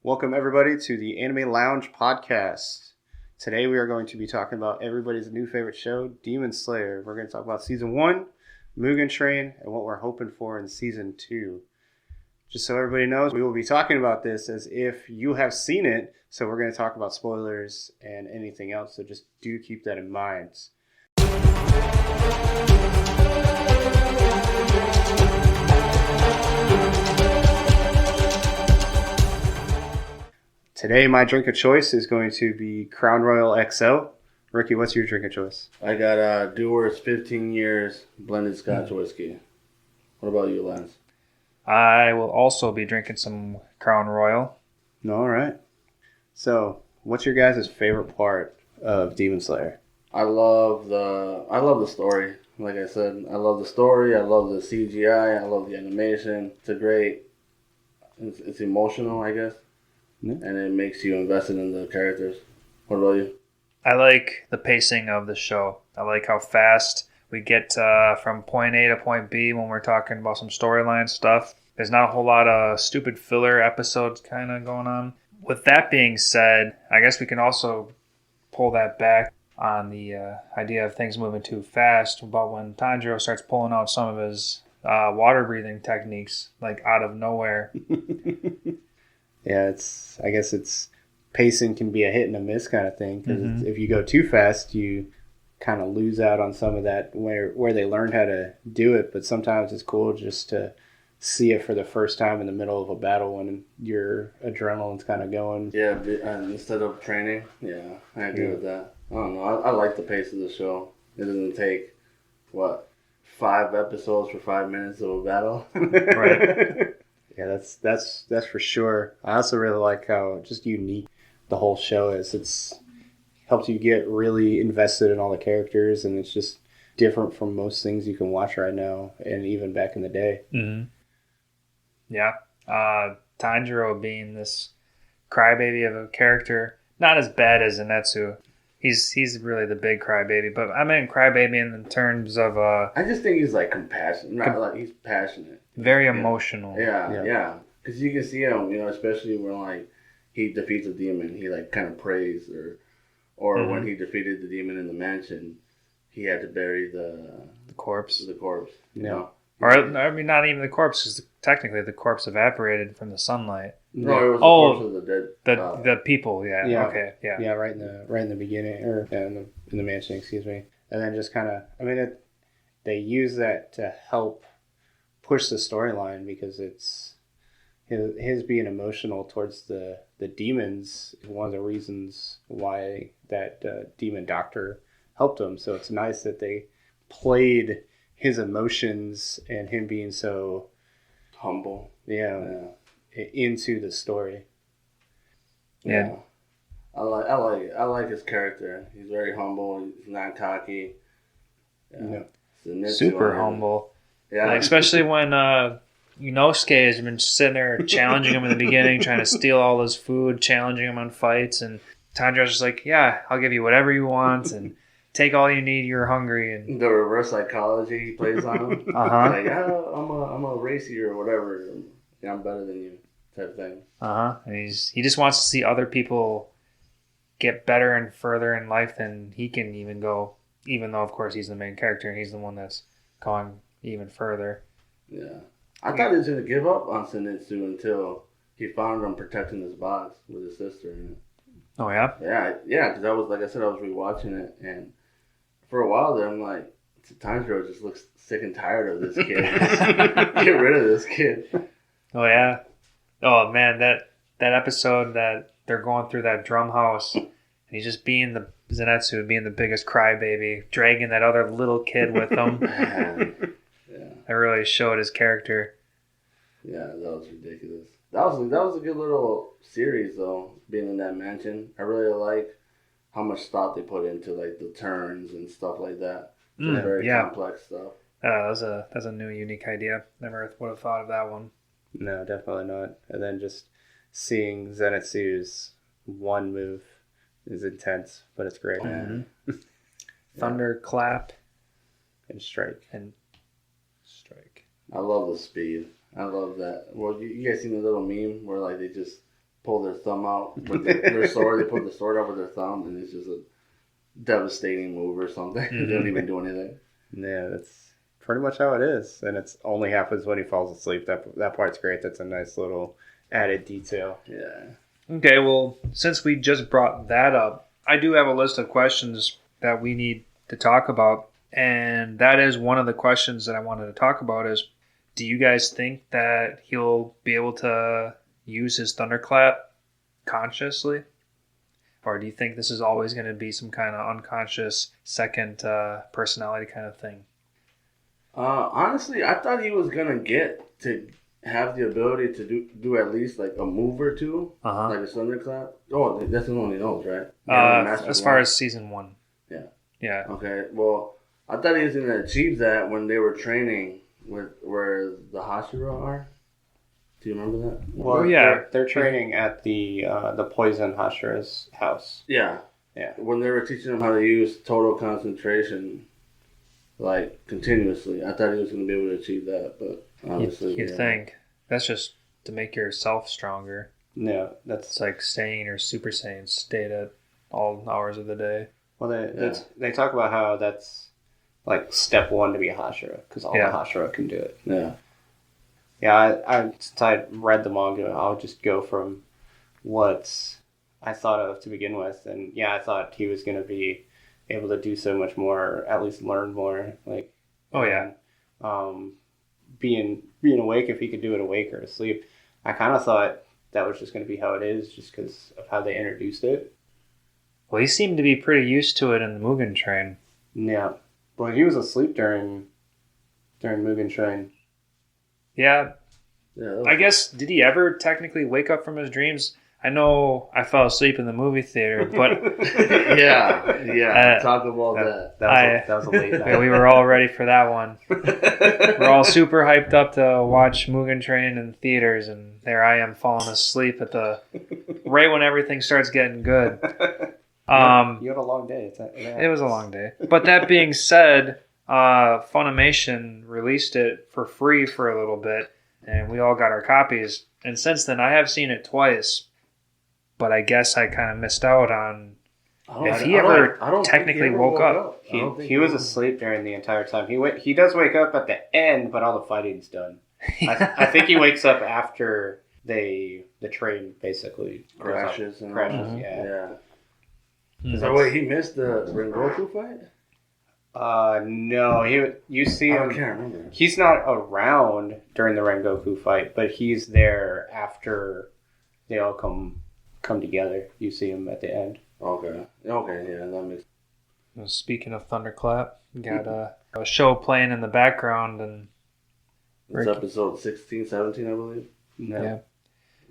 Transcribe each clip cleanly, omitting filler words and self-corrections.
Welcome everybody to the Anime Lounge podcast. Today we are going to be talking about everybody's new favorite show, Demon Slayer. We're going to talk about Season 1, Mugen Train, and what we're hoping for in Season 2. Just so everybody knows, we will be talking about this as if you have seen it, so we're going to talk about spoilers and anything else, so just do keep that in mind. Today, my drink of choice is going to be Crown Royal XL. Ricky, what's your drink of choice? I got Dewar's 15 years blended Scotch whiskey. What about you, Lance? I will also be drinking some Crown Royal. All right. So, what's your guys' favorite part of Demon Slayer? I love the story. Like I said, I love the story. I love the CGI. I love the animation. It's emotional, I guess. Yeah. And it makes you invested in the characters. What about you? I like the pacing of the show. I like how fast we get from point A to point B when we're talking about some storyline stuff. There's not a whole lot of stupid filler episodes kind of going on. With that being said, I guess we can also pull that back on the idea of things moving too fast about when Tanjiro starts pulling out some of his water breathing techniques like out of nowhere. Yeah, I guess pacing can be a hit and a miss kind of thing. Because if you go too fast, you kind of lose out on some of that where they learned how to do it. But sometimes it's cool just to see it for the first time in the middle of a battle when your adrenaline's kind of going. Yeah, instead of training. Yeah, I agree with that. I don't know. I like the pace of the show. It doesn't take, 5 episodes for 5 minutes of a battle? Right. Yeah, that's for sure. I also really like how just unique the whole show is. It's helps you get really invested in all the characters, and it's just different from most things you can watch right now, and even back in the day. Mm-hmm. Yeah, Tanjiro being this crybaby of a character, not as bad as Zenitsu. He's really the big crybaby, but I meant crybaby in terms of I just think he's like compassionate. He's passionate. Very emotional. Yeah. Because you can see him, especially when he defeats a demon, he kind of prays, or when he defeated the demon in the mansion, he had to bury the corpse. The corpse. Yeah. Or I mean, not even the corpse, because technically the corpse evaporated from the sunlight. No, it was the corpse of the dead. The people. Yeah. Okay. Yeah. Yeah. Right in the beginning, or in the mansion. Excuse me. And then just kind of, they use that to help push the storyline, because it's his being emotional towards the demons is one of the reasons why that demon doctor helped him. So it's nice that they played his emotions and him being so humble, into the story. Yeah. I like his character. He's very humble. He's not cocky. Super humble. Yeah, especially when Yunosuke has been sitting there challenging him in the beginning, trying to steal all his food, challenging him on fights, and Tanjiro's just like, "Yeah, I'll give you whatever you want, and take all you need. You're hungry." And the reverse psychology he plays on him. Like, I'm a racer or whatever. Yeah, I'm better than you, type thing. And he just wants to see other people get better and further in life than he can even go. Even though, of course, he's the main character and he's the one that's going even further. Yeah. I thought he was going to give up on Zenitsu until he found him protecting his box with his sister in it. Oh, yeah? Yeah, because I was rewatching it, and for a while there, I'm like, Tanjiro just looks sick and tired of this kid. Get rid of this kid. Oh, yeah? Oh, man, that episode that they're going through that drum house, and he's just being the Zenitsu, being the biggest crybaby, dragging that other little kid with him. That really showed his character. Yeah, that was ridiculous. That was a good little series, though, being in that mansion. I really like how much thought they put into the turns and stuff like that. It's very complex stuff. That's a new, unique idea. Never would have thought of that one. No, definitely not. And then just seeing Zenitsu's one move is intense, but it's great. Thunderclap and strike. I love the speed. I love that. Well, you guys seen the little meme where they just pull their thumb out with their sword. They put the sword out with their thumb, and it's just a devastating move or something. They don't even do anything. Yeah, that's pretty much how it is. And it's only happens when he falls asleep. That part's great. That's a nice little added detail. Yeah. Okay, well, since we just brought that up, I do have a list of questions that we need to talk about. And that is one of the questions that I wanted to talk about is, do you guys think that he'll be able to use his thunderclap consciously? Or do you think this is always going to be some kind of unconscious second personality kind of thing? Honestly, I thought he was going to get to have the ability to do at least like a move or two, like a thunderclap. Oh, that's the one he knows, right? As far as season 1. Yeah. Yeah. Okay, well, I thought he was going to achieve that when they were training with where the Hashira are. Do you remember that? Well, yeah, they're training at the Poison Hashira's house. Yeah. Yeah. When they were teaching him how to use total concentration, like continuously, I thought he was going to be able to achieve that, but obviously, you'd think that's just to make yourself stronger. Yeah, It's like Saiyan or Super Saiyan stayed at all hours of the day. Well, they talk about how that's like step 1 to be a Hashira, because all the Hashira can do it. Yeah. Yeah, since I read the manga, I'll just go from what I thought of to begin with, and yeah, I thought he was going to be able to do so much more, at least learn more. Like, being awake, if he could do it awake or asleep. I kind of thought that was just going to be how it is, just because of how they introduced it. Well, he seemed to be pretty used to it in the Mugen Train. Yeah, well, he was asleep during Mugen Train. Yeah, I guess, did he ever technically wake up from his dreams? I know I fell asleep in the movie theater, but... talk about that. That was a late night. Yeah, we were all ready for that one. We're all super hyped up to watch Mugen Train in theaters, and there I am falling asleep right when everything starts getting good. You had a long day. It was a long day. But that being said, Funimation released it for free for a little bit, and we all got our copies. And since then, I have seen it twice, but I guess I kind of missed out on if he ever technically woke up. He was asleep during the entire time. He does wake up at the end, but all the fighting's done. I think he wakes up after the train basically crashes. Yeah. So wait, he missed the Rengoku fight? No. You see him. I can't remember. He's not around during the Rengoku fight, but he's there after they all come together. You see him at the end. Okay, yeah, that makes. Speaking of Thunderclap, we got a show playing in the background, and it's episode 16, 17, I believe. No. Yeah.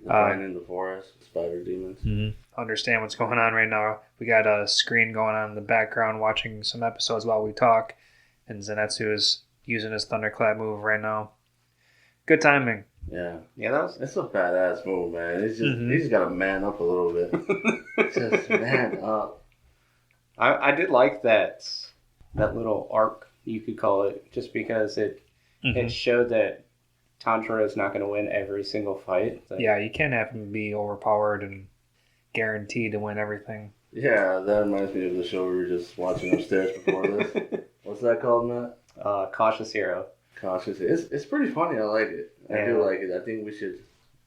Fighting in the forest, spider demons. Mm-hmm. Understand what's going on right now. We got a screen going on in the background, watching some episodes while we talk, and Zenitsu is using his Thunderclap move right now. Good timing. Yeah, it's a badass move, man. It's just he's got to man up a little bit. Just man up. I did like that little arc, you could call it, just because it showed that Tanjiro is not going to win every single fight. Yeah, you can't have him be overpowered and guaranteed to win everything. Yeah, that reminds me of the show we were just watching upstairs before this. What's that called, Matt? Cautious Hero. Cautious. It's pretty funny. I like it. I do like it. I think we should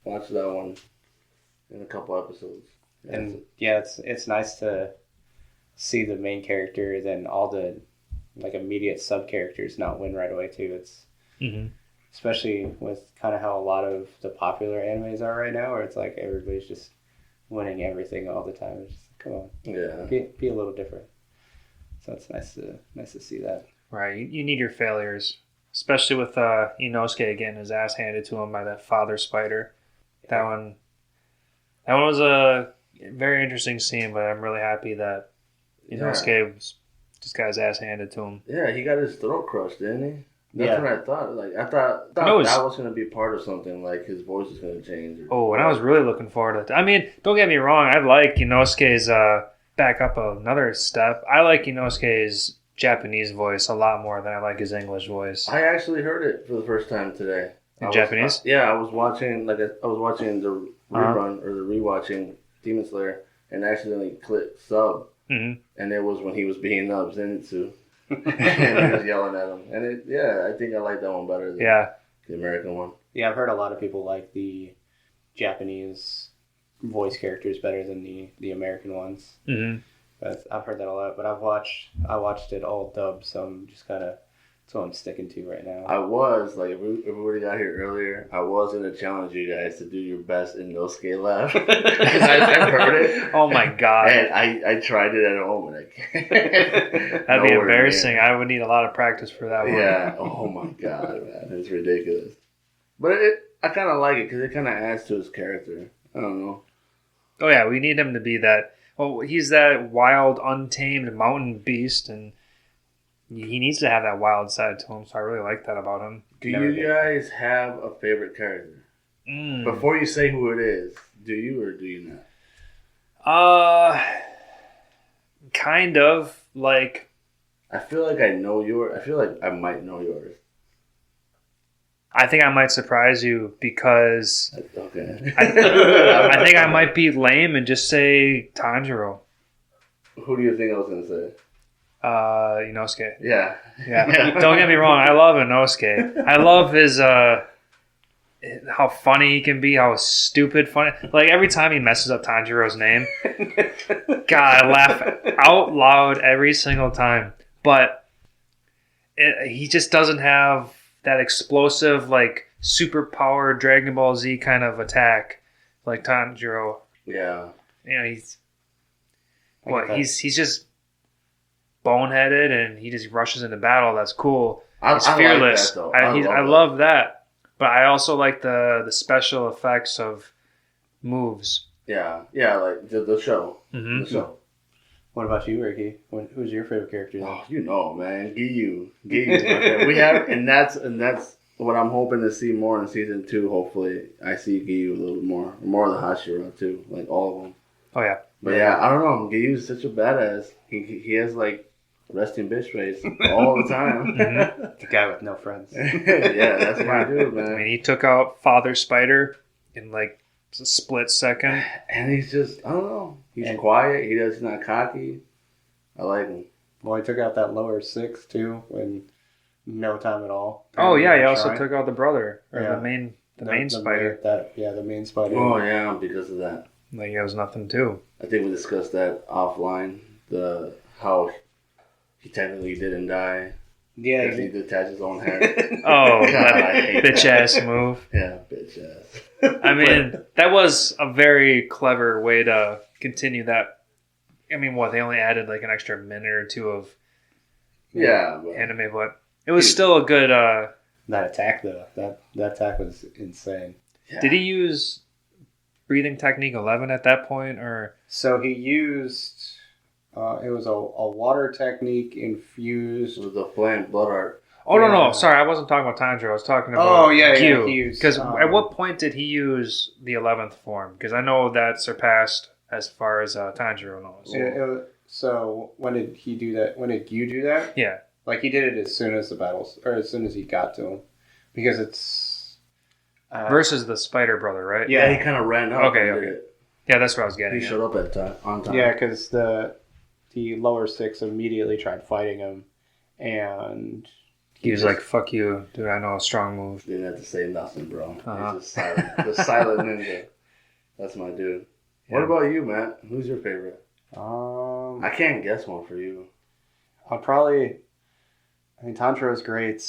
watch that one in a couple episodes. And yeah, it's nice to see the main character, then all the like immediate sub characters not win right away too. It's especially with kind of how a lot of the popular animes are right now, where it's like everybody's just winning everything all the time. It's just, come on, be a little different. So it's nice to see that. Right, you need your failures, especially with Inosuke getting his ass handed to him by that father spider. That one was a very interesting scene, but I'm really happy that Inosuke just got his ass handed to him. Yeah, he got his throat crushed, didn't he? That's what I thought. Like I thought that was going to be part of something. Like his voice is going to change. And I was really looking forward to it. I mean, don't get me wrong. I like Inosuke's back up another step. I like Inosuke's Japanese voice a lot more than I like his English voice. I actually heard it for the first time today. In Japanese? I was watching the rerun or the rewatching Demon Slayer and accidentally clicked sub. Mm-hmm. And it was when he was beating up Zenitsu. And he was yelling at him. And I think I like that one better than the American one. Yeah, I've heard a lot of people like the Japanese voice characters better than the American ones. Mm-hmm. I've heard that a lot, but I watched it all dubbed, so I'm just kind of that's what I'm sticking to right now. I was like, if we would have got here earlier, I was gonna challenge you guys to do your best Inosuke laugh because I've heard it. Oh my god! And I tried it at home and I can't. That'd be embarrassing. I would need a lot of practice for that one. Yeah. Oh my god, man, it's ridiculous. But I kind of like it because it kind of adds to his character. I don't know. Oh yeah, we need him to be that. Well, he's that wild, untamed mountain beast, and he needs to have that wild side to him. So I really like that about him. Do you guys have a favorite character? Before you say who it is, do you or do you not? Kind of like. I feel like I know yours. I feel like I might know yours. I think I might surprise you because Okay. I think I might be lame and just say Tanjiro. Who do you think I was gonna say? Inosuke. Yeah. Don't get me wrong. I love Inosuke. I love his how funny he can be. How stupid funny. Like every time he messes up Tanjiro's name, God, I laugh out loud every single time. But he just doesn't have that explosive, like super-powered Dragon Ball Z kind of attack like Tanjiro. Yeah. You know, he's just boneheaded and he just rushes into battle. That's cool. He's fearless. I like that, though. I love that. But I also like the special effects of moves. Yeah, like the show. Mm-hmm. The show. What about you, Ricky? Who's your favorite character? Oh, you know, man, Giyu. We have, and that's what I'm hoping to see more in season 2. Hopefully, I see Giyu a little bit more of the Hashira too, like all of them. Oh yeah, but yeah, I don't know. Giyu's such a badass. He has like resting bitch face all the time. Mm-hmm. The guy with no friends. Yeah, that's my dude, man. I mean, he took out Father Spider in like a split second, and he's just I don't know. He's quiet. He's not cocky. I like him. Well, he took out that lower 6 too in no time at all. Oh yeah, he also took out the brother or the main spider. The main spider. Oh yeah, because of that. Like it was nothing too. I think we discussed that offline. How he technically didn't die. Yeah, because he detached his own hair. Oh, God, that bitch ass move. Yeah, bitch ass. I mean, that was a very clever way to continue that. I mean, they only added like an extra minute or 2 of anime, but it was still a good. That attack though, that attack was insane. Yeah. Did he use breathing technique 11 at that point, or so he used? It was a water technique infused with the flame blood art. Oh no! Sorry, I wasn't talking about Tanjiro. I was talking about Gyu. Because at what point did he use the 11th form? Because I know that surpassed as far as Tanjiro knows. So when did he do that? When did Gyu do that? Yeah, like he did it as soon as the battles, or as soon as he got to him, because it's versus the Spider Brother, right? Yeah, he kind of ran up. Okay. Yeah, that's what I was getting. He showed up on time. Yeah, because the lower 6 immediately tried fighting him, and he was like, "Fuck you, dude! I know a strong move." Didn't have to say nothing, bro. He's just silent. The silent ninja. That's my dude. Yeah. What about you, Matt? Who's your favorite? I can't guess one for you. I'll Tanjiro's great.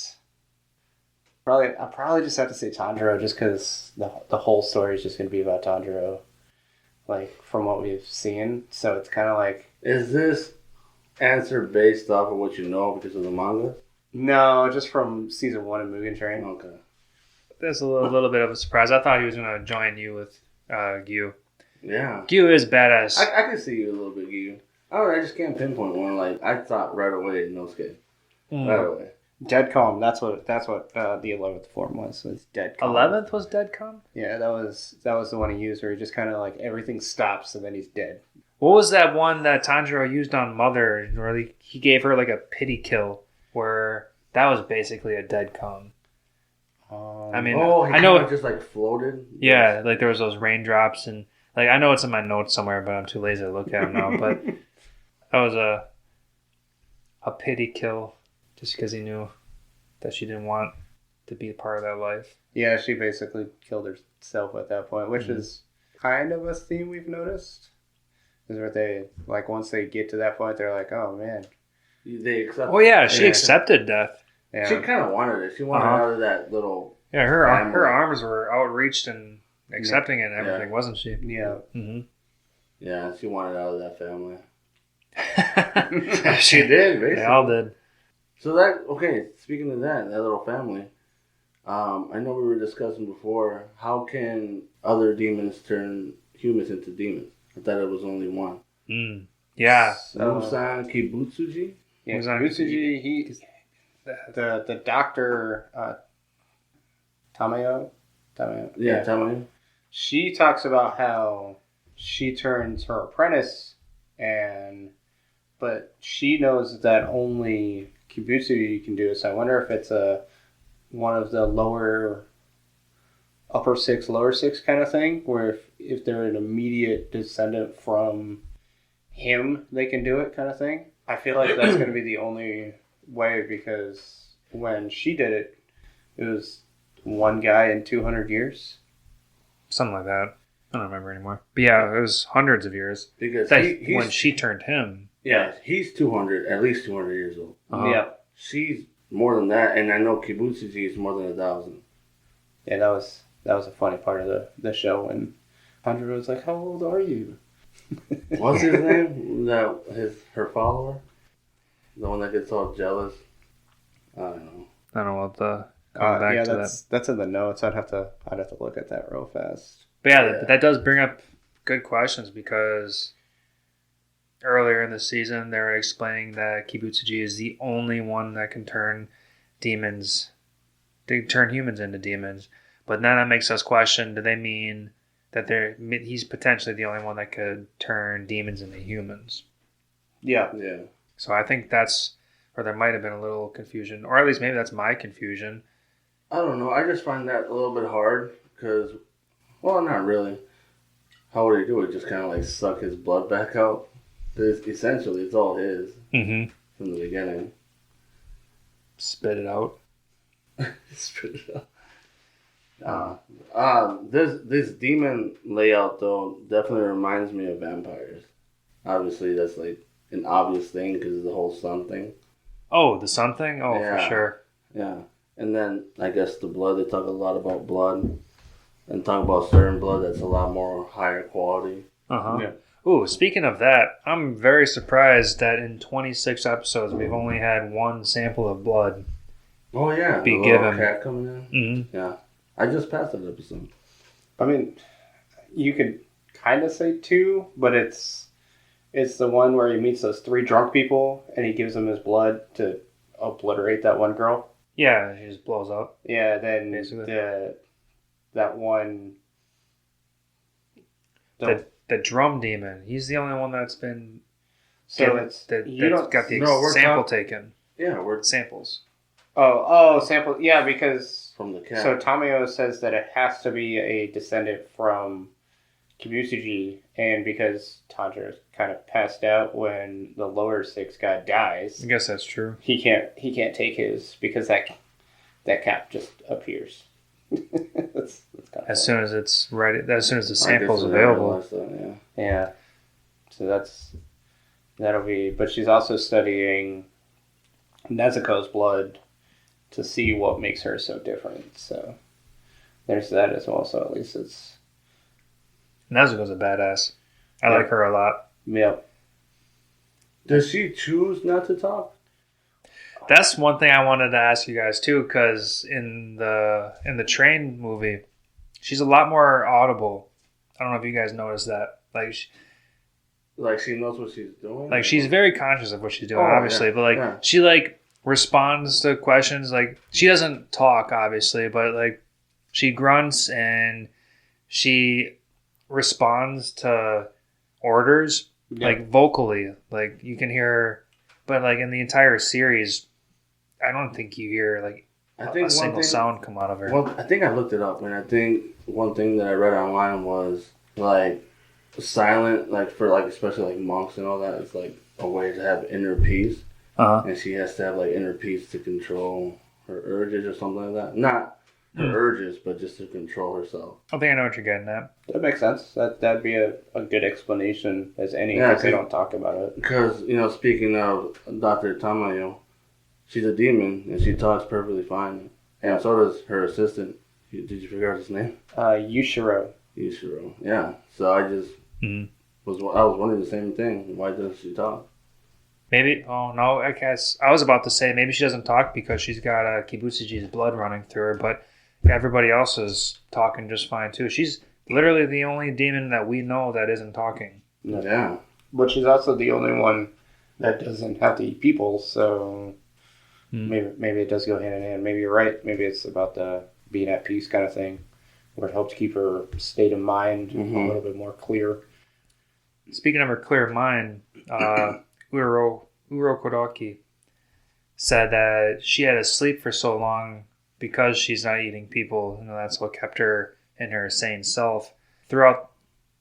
I'll probably just have to say Tanjiro, just because the whole story is just going to be about Tanjiro, like from what we've seen. So it's kind of like. Is this answer based off of what you know because of the manga? No, just from season 1 of Mugen Train. Okay. That's a little bit of a surprise. I thought he was going to join you with Gyu. Yeah. Gyu is badass. I can see you a little bit, Gyu. I just can't pinpoint one. Like, I thought right away, Inosuke. Right away. Dead Calm. That's what the 11th form was. Was Dead Calm. 11th was Dead Calm? Yeah, that was the one he used where he just kind of like everything stops and then he's dead. What was that one that Tanjiro used on Mother? Where he gave her like a pity kill, where that was basically a Dead Calm. I mean, he I know kinda just like floated. Yeah, like there was those raindrops, and like I know it's in my notes somewhere, but I'm too lazy to look at them now. But that was a pity kill, just because he knew that she didn't want to be a part of that life. Yeah, she basically killed herself at that point, which is kind of a theme we've noticed. Is where they, like, once they get to that point, they're like, oh man. They accept. Oh yeah, she accepted death. Yeah. She kind of wanted it. She wanted out of that little. Yeah, her family. arms were outreached and accepting it and everything, wasn't she? Yeah. Mm-hmm. Yeah, she wanted out of that family. She did, basically. They all did. So speaking of that little family, I know we were discussing before, how can other demons turn humans into demons? I thought it was only one. Yeah. Muzon Kibutsuji? Yeah, Muzon Kibutsuji, the doctor, Tamayo? Yeah, Tamayo. She talks about how she turns her apprentice, but she knows that only Kibutsuji can do it. So I wonder if it's one of the upper six, lower six kind of thing, where if they're an immediate descendant from him, they can do it kind of thing. I feel like that's going to be the only way, because when she did it, it was one guy in 200 years. Something like that. I don't remember anymore. But yeah, it was hundreds of years. Because when she turned him. Yeah, he's 200, at least 200 years old. Yeah. She's more than that, and I know Kibutsuji is more than 1,000. Yeah, that was a funny part of the show when Chandra was like, "How old are you?" What's his name? Her follower, the one that gets all jealous. I don't know. I don't know what the back to that's in the notes. I'd have to look at that real fast. But yeah, that does bring up good questions, because earlier in the season they were explaining that Kibutsuji is the only one that can turn demons. They turn humans into demons. But now that makes us question: do they mean that he's potentially the only one that could turn demons into humans? Yeah. So I think there might have been a little confusion, or at least maybe that's my confusion. I don't know. I just find that a little bit hard because, well, not really. How would he do it? Just kind of like suck his blood back out? Because essentially, it's all his from the beginning. Spit it out. Spit it out. This demon layout though definitely reminds me of vampires. Obviously, that's like an obvious thing because of the whole sun thing. Oh, the sun thing? Oh, yeah. For sure. Yeah. And then I guess the blood, they talk a lot about blood and talk about certain blood that's a lot more higher quality. Yeah. Ooh, speaking of that, I'm very surprised that in 26 episodes we've only had one sample of blood. Oh yeah, be the given. Cat coming in. Yeah, I just passed that episode. I mean, you could kind of say two, but it's the one where he meets those three drunk people and he gives them his blood to obliterate that one girl. Yeah, he just blows up. Yeah, then that one. The drum demon. He's the only one that's been. So that's got the sample taken. Yeah, we're samples. Oh, sample. Yeah, because from the cat. So Tamio says that it has to be a descendant from Kibutsuji, and because Tanjiro kind of passed out when the lower six guy dies. I guess that's true. He can't take his because that cap just appears. that's kind of as soon as it's ready. As soon as the sample's available. Yeah. So that'll be. But she's also studying Nezuko's blood to see what makes her so different. So there's that as well. So at least it's. Nezuko's a badass. I like her a lot. Yep. Does she choose not to talk? That's one thing I wanted to ask you guys too, because in the Train movie, she's a lot more audible. I don't know if you guys noticed that. Like she knows what she's doing. Like she's very conscious of what she's doing, obviously. But she like responds to questions. Like she doesn't talk, obviously, but like she grunts and she responds to orders like vocally. Like you can hear her, but like in the entire series, I don't think you hear like a single sound come out of her. Well, I think I looked it up, and I think one thing that I read online was like silent, like for like especially like monks and all that. It's like a way to have inner peace, and she has to have like inner peace to control her urges or something like that. Not her urges, but just to control herself. I think I know what you're getting at. That makes sense. That'd be a good explanation as any, because they don't talk about it. Because, speaking of Dr. Tamayo, she's a demon, and she talks perfectly fine. And so does her assistant. Did you figure out his name? Yushiro. Yushiro, yeah. So I just was wondering the same thing. Why doesn't she talk? Maybe, I guess, I was about to say maybe she doesn't talk because she's got Kibutsuji's blood running through her, but everybody else is talking just fine too. She's literally the only demon that we know that isn't talking. Yeah. But she's also the only one that doesn't have to eat people, so maybe it does go hand in hand. Maybe you're right. Maybe it's about the being at peace kind of thing, where it helps keep her state of mind a little bit more clear. Speaking of her clear mind, Uro Kodaki said that she had to sleep for so long because she's not eating people. That's what kept her in her sane self. Throughout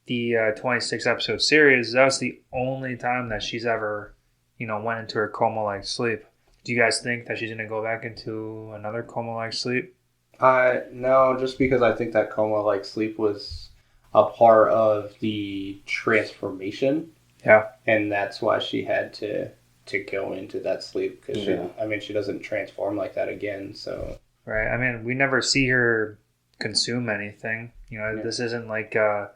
the 26 episode series, that was the only time that she's ever, went into her coma-like sleep. Do you guys think that she's going to go back into another coma-like sleep? No, just because I think that coma-like sleep was a part of the transformation. Yeah. And that's why she had to go into that sleep, because she doesn't transform like that again, so... Right. I mean, we never see her consume anything. This isn't like a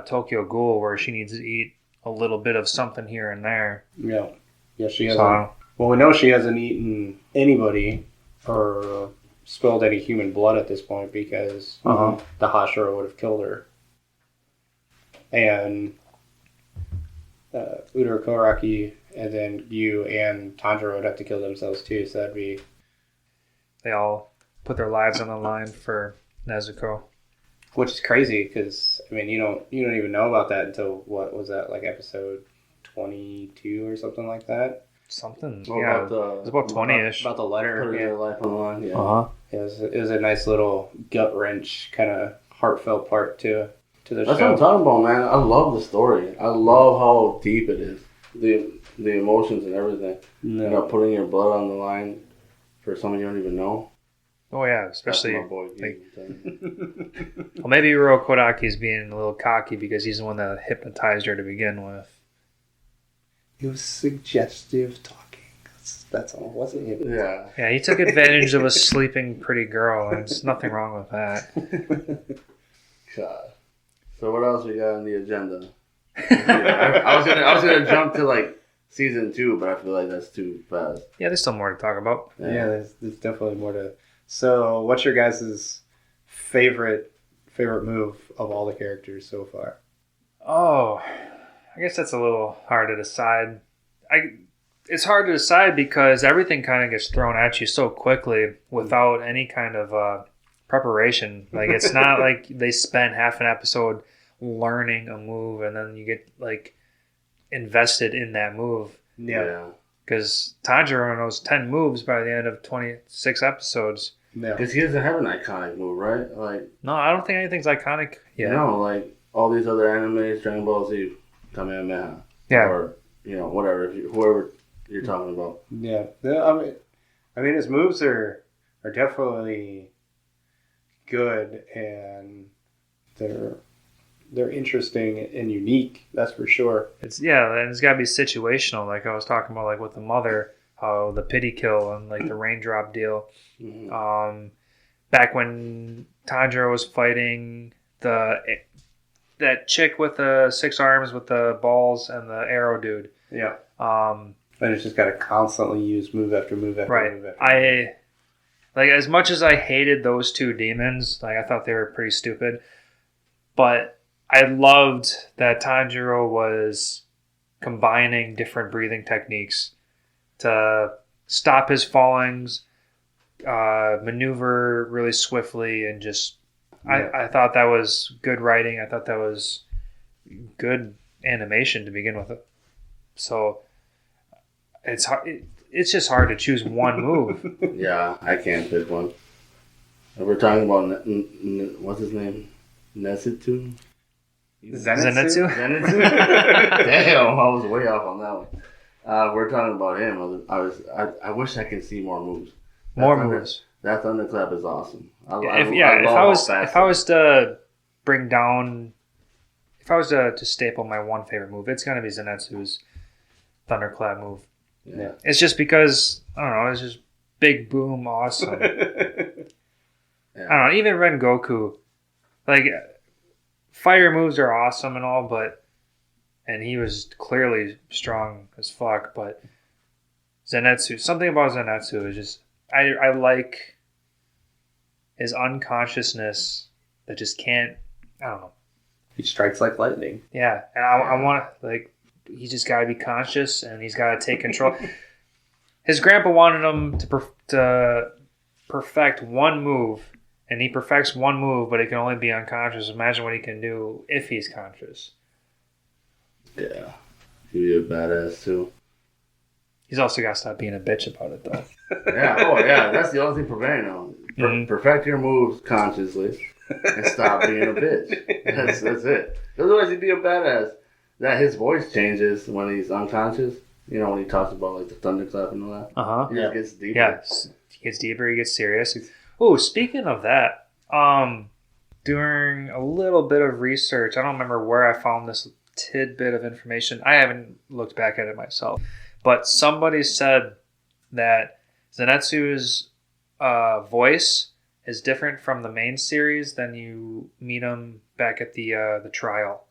Tokyo Ghoul where she needs to eat a little bit of something here and there. Yeah. Yeah, she hasn't... Well, we know she hasn't eaten anybody or spilled any human blood at this point because the Hashira would have killed her. And Udor Koraki, and then you and Tanjiro would have to kill themselves too, so that'd be... They all put their lives on the line for Nezuko. Which is crazy, because, you don't even know about that until, what was that, like episode 22 or something like that? Something, well, yeah. It was about 20-ish. About the letter. Putting their life on the line, yeah. It was a nice little gut-wrench, kind of heartfelt part to the show. That's what I'm talking about, man. I love the story. I love how deep it is. The emotions and everything. No. Putting your blood on the line for someone you don't even know. Oh, yeah, especially... That's my boy, well, maybe Uro Kodaki's being a little cocky because he's the one that hypnotized her to begin with. It was suggestive talking. That's all. Wasn't it? Yeah. Yeah, he took advantage of a sleeping pretty girl, and there's nothing wrong with that. God. So what else we got on the agenda? I was gonna jump to like season 2, but I feel like that's too fast. Yeah, there's still more to talk about. Yeah, there's definitely more to... So, what's your guys' favorite move of all the characters so far? Oh, I guess that's a little hard to decide. It's hard to decide because everything kind of gets thrown at you so quickly without any kind of preparation. Like, it's not like they spend half an episode learning a move and then you get like invested in that move. Yeah. Because Tanjiro knows 10 moves by the end of 26 episodes. No. Because he doesn't have an iconic move, right? Like, no, I don't think anything's iconic yet. No, like all these other animes, Dragon Ball Z, Kamehameha. Yeah. Or, whatever, whoever you're talking about. Yeah. I mean his moves are definitely good, and they're interesting and unique, that's for sure. And it's got to be situational, like I was talking about, like with the mother, how the pity kill and like the raindrop deal. Mm-hmm. Back when Tanjiro was fighting that chick with the 6 arms with the balls and the arrow dude. Yeah. And it's just got to constantly use move after move after move after move. As much as I hated those 2 demons, like I thought they were pretty stupid, but I loved that Tanjiro was combining different breathing techniques to stop his fallings, maneuver really swiftly, and just I thought that was good writing. I thought that was good animation to begin with. So it's hard. it's just hard to choose one move. Yeah, I can't pick one. If we're talking about what's his name, Nezuko. Zenitsu? Zenitsu? Damn, I was way off on that one. We're talking about him. I wish I could see more moves. Moves. That thunderclap is awesome. If I was to bring down, if I was to staple my one favorite move, it's gonna be Zenitsu's thunderclap move. Yeah. It's just because I don't know. It's just big boom, awesome. Yeah. I don't know. Even Rengoku, like fire moves are awesome and all, and he was clearly strong as fuck. But Zenitsu, something about Zenitsu is just I like his unconsciousness that just can't. I don't know. He strikes like lightning. Yeah, and I want like he's just got to be conscious and he's got to take control. His grandpa wanted him to perfect one move. And he perfects one move, but he can only be unconscious. Imagine what he can do if he's conscious. Yeah. He'd be a badass, too. He's also got to stop being a bitch about it, though. Yeah. Oh, yeah. That's the only thing preventing him. Perfect your moves consciously and stop being a bitch. That's it. Otherwise, he'd be a badass. That his voice changes when he's unconscious. You know, when he talks about, like, the thunderclap and all that. Uh-huh. He just gets deeper. Yeah. He gets deeper. He gets serious. Oh, speaking of that, doing a little bit of research, I don't remember where I found this tidbit of information. I haven't looked back at it myself. But somebody said that Zenitsu's voice is different from the main series than you meet him back at the trial.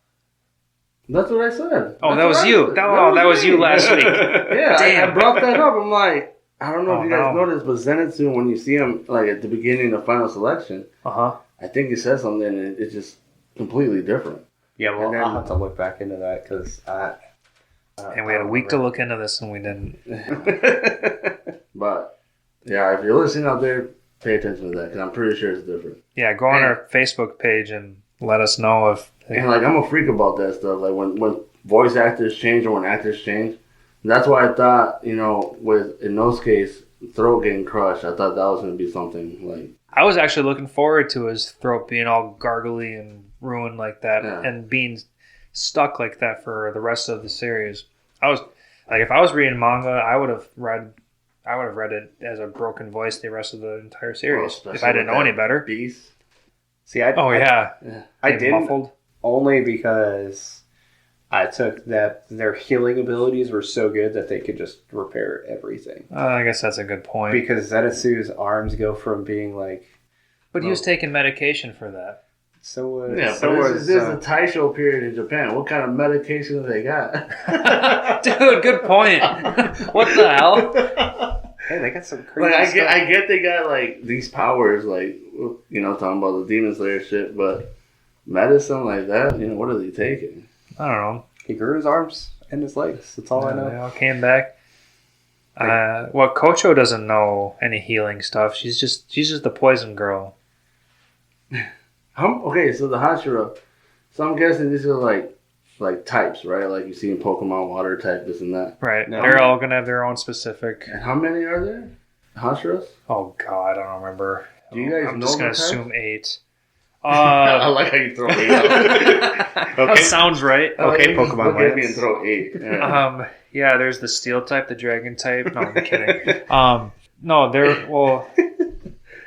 That's what I said. Oh, that was you. That was you last week. Yeah, Damn. I brought that up. I'm like, I don't know if you guys no. noticed, but Zenitsu, when you see him like at the beginning of final selection, Uh-huh. I think he says something and it's just completely different. Yeah, well, And then- I'll have to look back into that because And we had a week to look into this and we didn't. But yeah, if you're listening out there, pay attention to that because I'm pretty sure it's different. Yeah, go on our Facebook page and let us know if... And like I'm a freak about that stuff. Like when voice actors change or when actors change. That's why I thought, you know, with Inosuke's throat getting crushed, I thought that was going to be something like... I was actually looking forward to his throat being all gargly and ruined like that and being stuck like that for the rest of the series. I was like, if I was reading manga, I would have read it as a broken voice the rest of the entire series if I didn't know any better. Beast. See, I didn't muffled. Only because I took that their healing abilities were so good that they could just repair everything. I guess that's a good point. Because Zenitsu's arms go from being like... But he was taking medication for that. This is a Taisho period in Japan. What kind of medication have they got? Dude, good point. What the hell? Hey, they got some crazy Like stuff. I get they got like these powers, like, you know, talking about the Demon Slayer shit, but medicine like that, you know, what are they taking? I don't know. He grew his arms and his legs. That's all I know. They all came back. Well, Kocho doesn't know any healing stuff. She's just the poison girl. Okay, so the Hashira. So I'm guessing these are like types, right? Like you see in Pokemon, water type, this and that. Right. No. They're all going to have their own specific... And how many are there? Hashiras? Oh, God, I don't remember. Do you guys I'm know just going the to types? assume 8. I like how you throw 8 out. That sounds right. Okay, Pokemon Look at me Lance. and throw 8. Yeah. Yeah, there's the steel type, the dragon type. No, I'm kidding. No, they're... Well...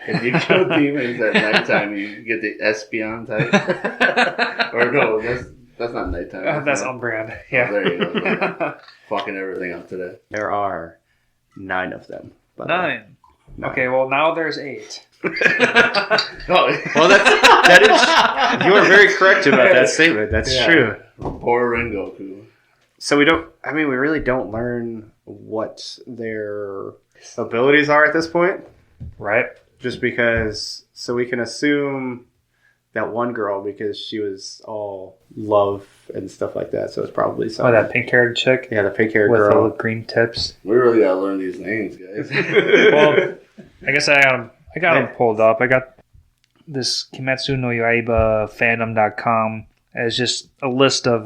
If you kill demons at nighttime, you get the Espeon type. Or no, that's not nighttime. that's not. on brand. Yeah. Oh, there you go. Fucking everything up today. There are 9 of them. But 9. Okay, well, now there's 8. Oh, Well, that is... You are very correct about that statement. That's Yeah. true. Poor Rengoku. So we really don't learn what their abilities are at this point. Right? Just because, so we can assume that one girl, because she was all love and stuff like that, so it's probably Oh, some... that pink-haired chick Yeah, the pink-haired with girl. the green tips. We really gotta learn these names, guys. Well, I guess I got them pulled up. I got this Kimetsu no Yaiba fandom.com as just a list of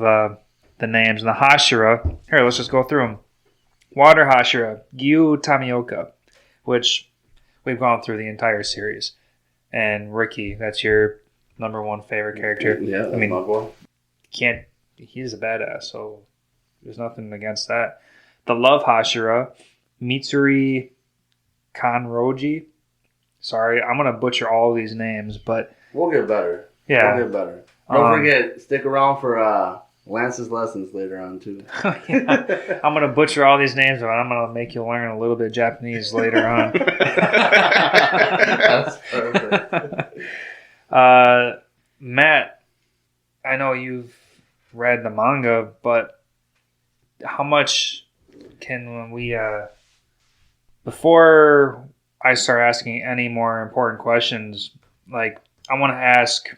the names. And the Hashira, here, let's just go through them. Water Hashira, Gyu Tamioka, which we've gone through the entire series. And Ricky, that's your number one favorite character. Yeah, that's my boy. He's a badass, so there's nothing against that. The Love Hashira, Mitsuri Kanroji. Sorry, I'm going to butcher all of these names, but... We'll get better. Yeah. We'll get better. Don't forget, stick around for Lance's lessons later on, too. Yeah. I'm going to butcher all these names, but I'm going to make you learn a little bit of Japanese later on. That's perfect. Matt, I know you've read the manga, but how much can we... before I start asking any more important questions, like, I want to ask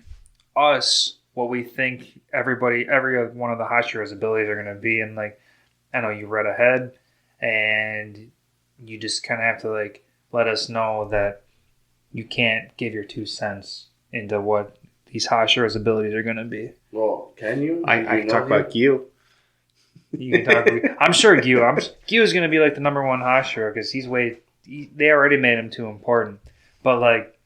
us what we think every one of the Hashira's abilities are going to be. And, like, I know you read ahead, and you just kind of have to, like, let us know that you can't give your 2 cents into what these Hashira's abilities are going to be. Well, can you? I can talk about Gyu. You can talk. I'm sure Gyu is going to be like the number one Hashira because they already made him too important. But like,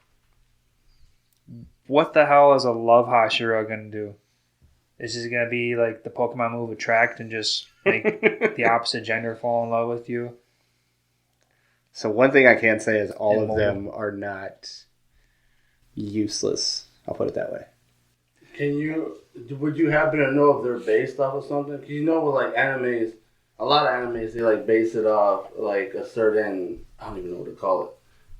what the hell is a love Hashira going to do? Is this going to be like the Pokemon move Attract and just make the opposite gender fall in love with you? So one thing I can say is all of them are not useless. I'll put it that way. Would you happen to know if they're based off of something? Because you know with like animes, a lot of animes, they like base it off like a certain, I don't even know what to call it.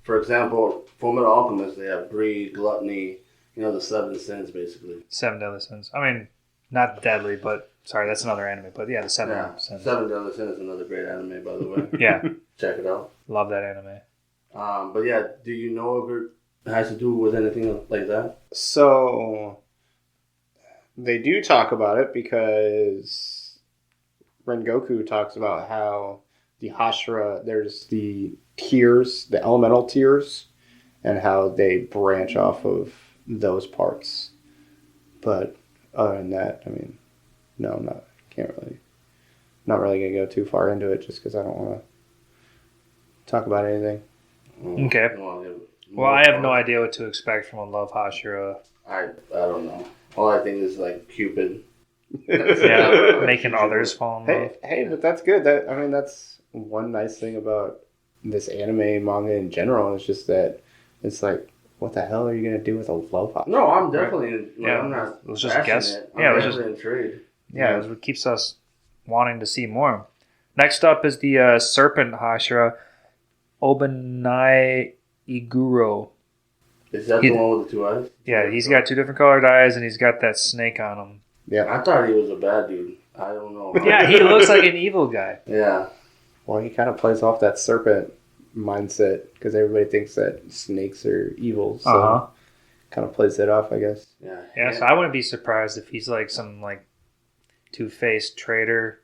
For example, Fullmetal Alchemist, they have greed, gluttony, the 7 sins basically. 7 deadly sins. I mean, not deadly, but sorry, that's another anime. But yeah, the 7 sins. 7 deadly sins is another great anime, by the way. Yeah. Check it out. Love that anime. But yeah, do you know if it has to do with anything like that? So they do talk about it because Rengoku talks about how the Hashira, there's the tiers, the elemental tiers, and how they branch off of those parts. But other than that, I mean, no, not really going to go too far into it just because I don't want to talk about anything. Okay. Well, I have no idea what to expect from a love Hashira. I don't know. All I think is like Cupid. Yeah, making others fall in love. Hey, but that's good. That's one nice thing about this anime manga in general. It's just that it's like, what the hell are you gonna do with a love Hashira? No, I'm definitely. Yeah, I'm not. Let's just guess. I'm just intrigued. Yeah, that's what keeps us wanting to see more. Next up is the serpent Hashira, Obanai Iguro. Is that the one with the 2 eyes? Yeah, he's got 2 different colored eyes, and he's got that snake on him. Yeah, I thought he was a bad dude. I don't know. Yeah, he looks like an evil guy. Yeah. Well, he kind of plays off that serpent mindset because everybody thinks that snakes are evil. So kind of plays it off, I guess. Yeah. So I wouldn't be surprised if he's like some like two-faced traitor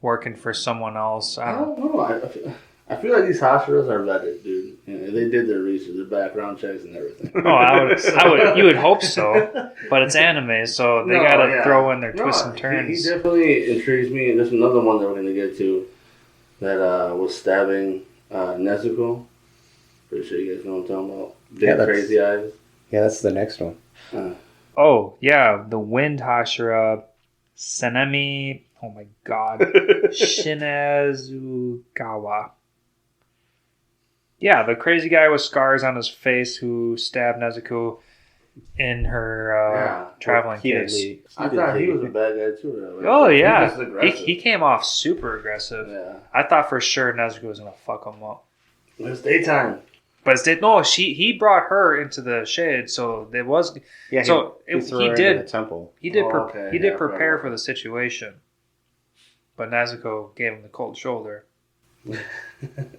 working for someone else. I don't know. I feel like these Hashiras are vetted, dude. They did their research, their background checks and everything. Oh, I would. You would hope so, but it's anime, so they gotta throw in their twists and turns. He definitely intrigues me. There's another one that we're gonna get to that was stabbing Nezuko. Pretty sure you guys know what I'm talking about. Big crazy eyes. Yeah, that's the next one. Oh yeah, the Wind Hashira, Senemi. Oh my God, Shinezukawa. Yeah, the crazy guy with scars on his face who stabbed Nezuko in her traveling case. I thought he was a bad guy too. Like, oh yeah, he came off super aggressive. Yeah. I thought for sure Nezuko was gonna fuck him up. It's daytime. But he brought her into the shade, so there was. Yeah, so he did the temple. He did prepare for the situation, but Nezuko gave him the cold shoulder.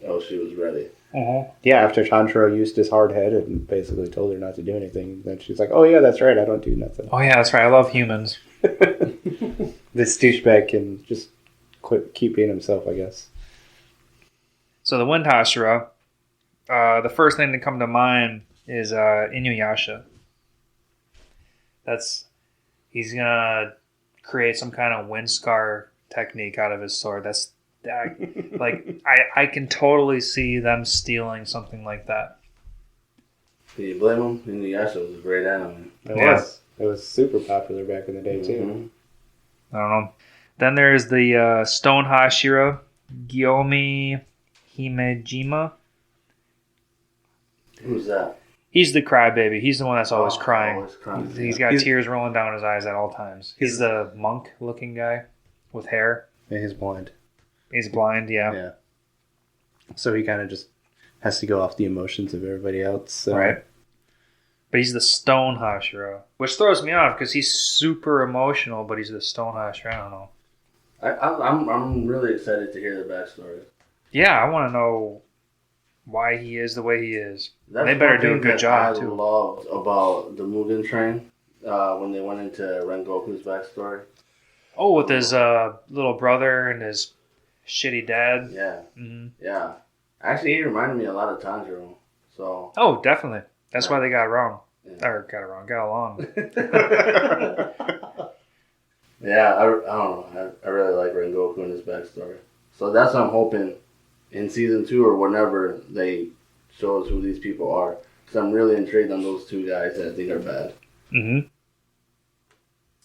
Oh, she was ready. Yeah, after Tanjiro used his hard head and basically told her not to do anything, then she's like, "Oh yeah, that's right, I don't do nothing." Oh yeah, that's right. I love humans. This douchebag can just keep being himself, I guess. So the Wind Hashira, the first thing to come to mind is Inuyasha. He's gonna create some kind of wind scar technique out of his sword. That's I can totally see them stealing something like that. Can you blame them? Inuyasha was a great anime. It was super popular back in the day too. I don't know. Then there's the Stone Hashira, Gyomi Himejima. Who's that? He's the crybaby. He's the one that's always crying. Always crying. He's got tears rolling down his eyes at all times. He's the monk-looking guy with hair. Yeah, he's blind. He's blind, yeah. So he kind of just has to go off the emotions of everybody else. So. Right. But he's the Stone Hashira, which throws me off because he's super emotional, but he's the Stone Hashira. I don't know. I'm really excited to hear the backstory. Yeah, I want to know why he is the way he is. That's they better do a good job, too. I loved about the Mugen Train when they went into Rengoku's backstory. Oh, with his little brother and his shitty dad. Yeah. Mm-hmm. Yeah. Actually, he reminded me a lot of Tanjiro. So. Oh, definitely. That's why they got wrong. Yeah. Or got along. Yeah, I don't know. I really like Rengoku and his backstory. So that's what I'm hoping in season 2 or whenever they show us who these people are. Because I'm really intrigued on those two guys that I think are bad. Mm-hmm.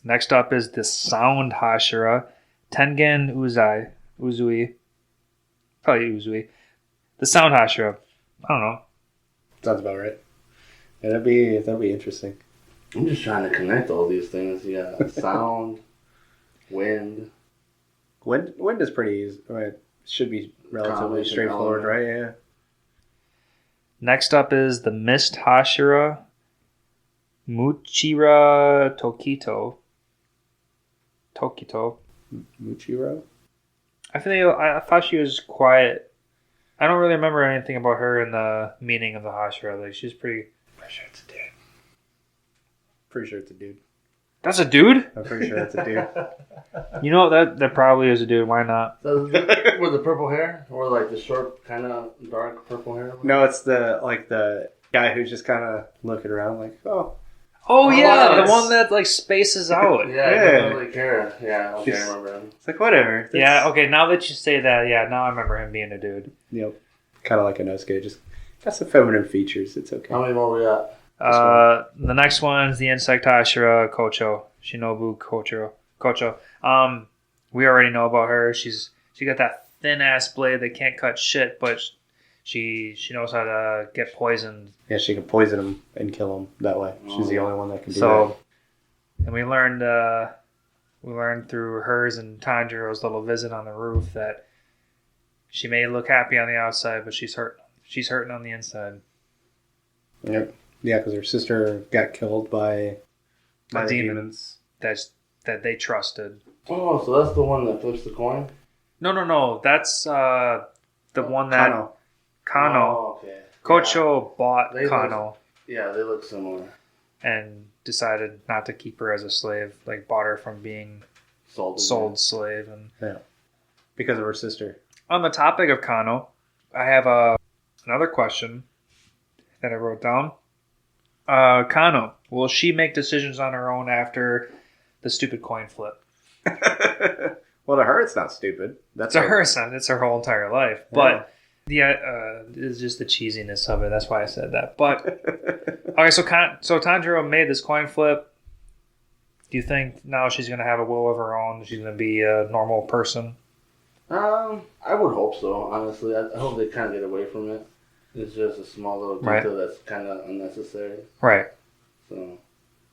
Next up is the Sound Hashira, Tengen Uzui. Probably Uzui. The Sound Hashira. I don't know. Sounds about right. Yeah, that'd be interesting. I'm just trying to connect all these things. Yeah, sound, wind. Wind is pretty easy. Right? Should be relatively Combination straightforward, element. right? Yeah. Next up is the Mist Hashira, Muchira Tokito. Muchiro? I thought she was quiet. I don't really remember anything about her in the meaning of the Hashira. Like, she's pretty... Pretty sure it's a dude. Pretty sure it's a dude. That's a dude? I'm pretty sure that's a dude. You know, that probably is a dude. Why not? So with the purple hair? Or like the short, kind of dark purple hair? No, it's the guy who's just kind of looking around like, oh. Oh, yeah, wow, the one that, like, spaces out. Yeah, I don't really care. Yeah, okay, Just- I remember him. It's like, whatever. Yeah, okay, now that you say that, yeah, now I remember him being a dude. Yep. Kind of like a Nosuke. Just got some feminine features. It's okay. How many more we got? The next one is the Insect Hashira, Kocho. Shinobu Kocho. We already know about her. She got that thin-ass blade that can't cut shit, but she knows how to get poisoned. Yeah, she can poison him and kill him that way. She's the only one that can do And we learned through hers and Tanjiro's little visit on the roof that she may look happy on the outside, but she's hurting on the inside. that. Yep. Yeah, because her sister got killed by the demons. That they trusted. Oh, so that's the one that flips the coin? No. That's the one that Kano. Oh, okay. Kocho bought They Kano they look similar. and decided not to keep her as a slave. Like, bought her from being Sold slave. And Because of her sister. on the topic of Kano, I have another question that I wrote down. Kano, will she make decisions on her own after the stupid coin flip? Well, to her, it's not stupid. That's To her, it's her whole entire life. But it's just the cheesiness of it. That's why I said that. But okay, so Tanjiro made this coin flip. Do you think now she's going to have a will of her own? She's going to be a normal person? I would hope so, honestly. I hope they kind of get away from it. It's just a small little detail that's kind of unnecessary. Right. So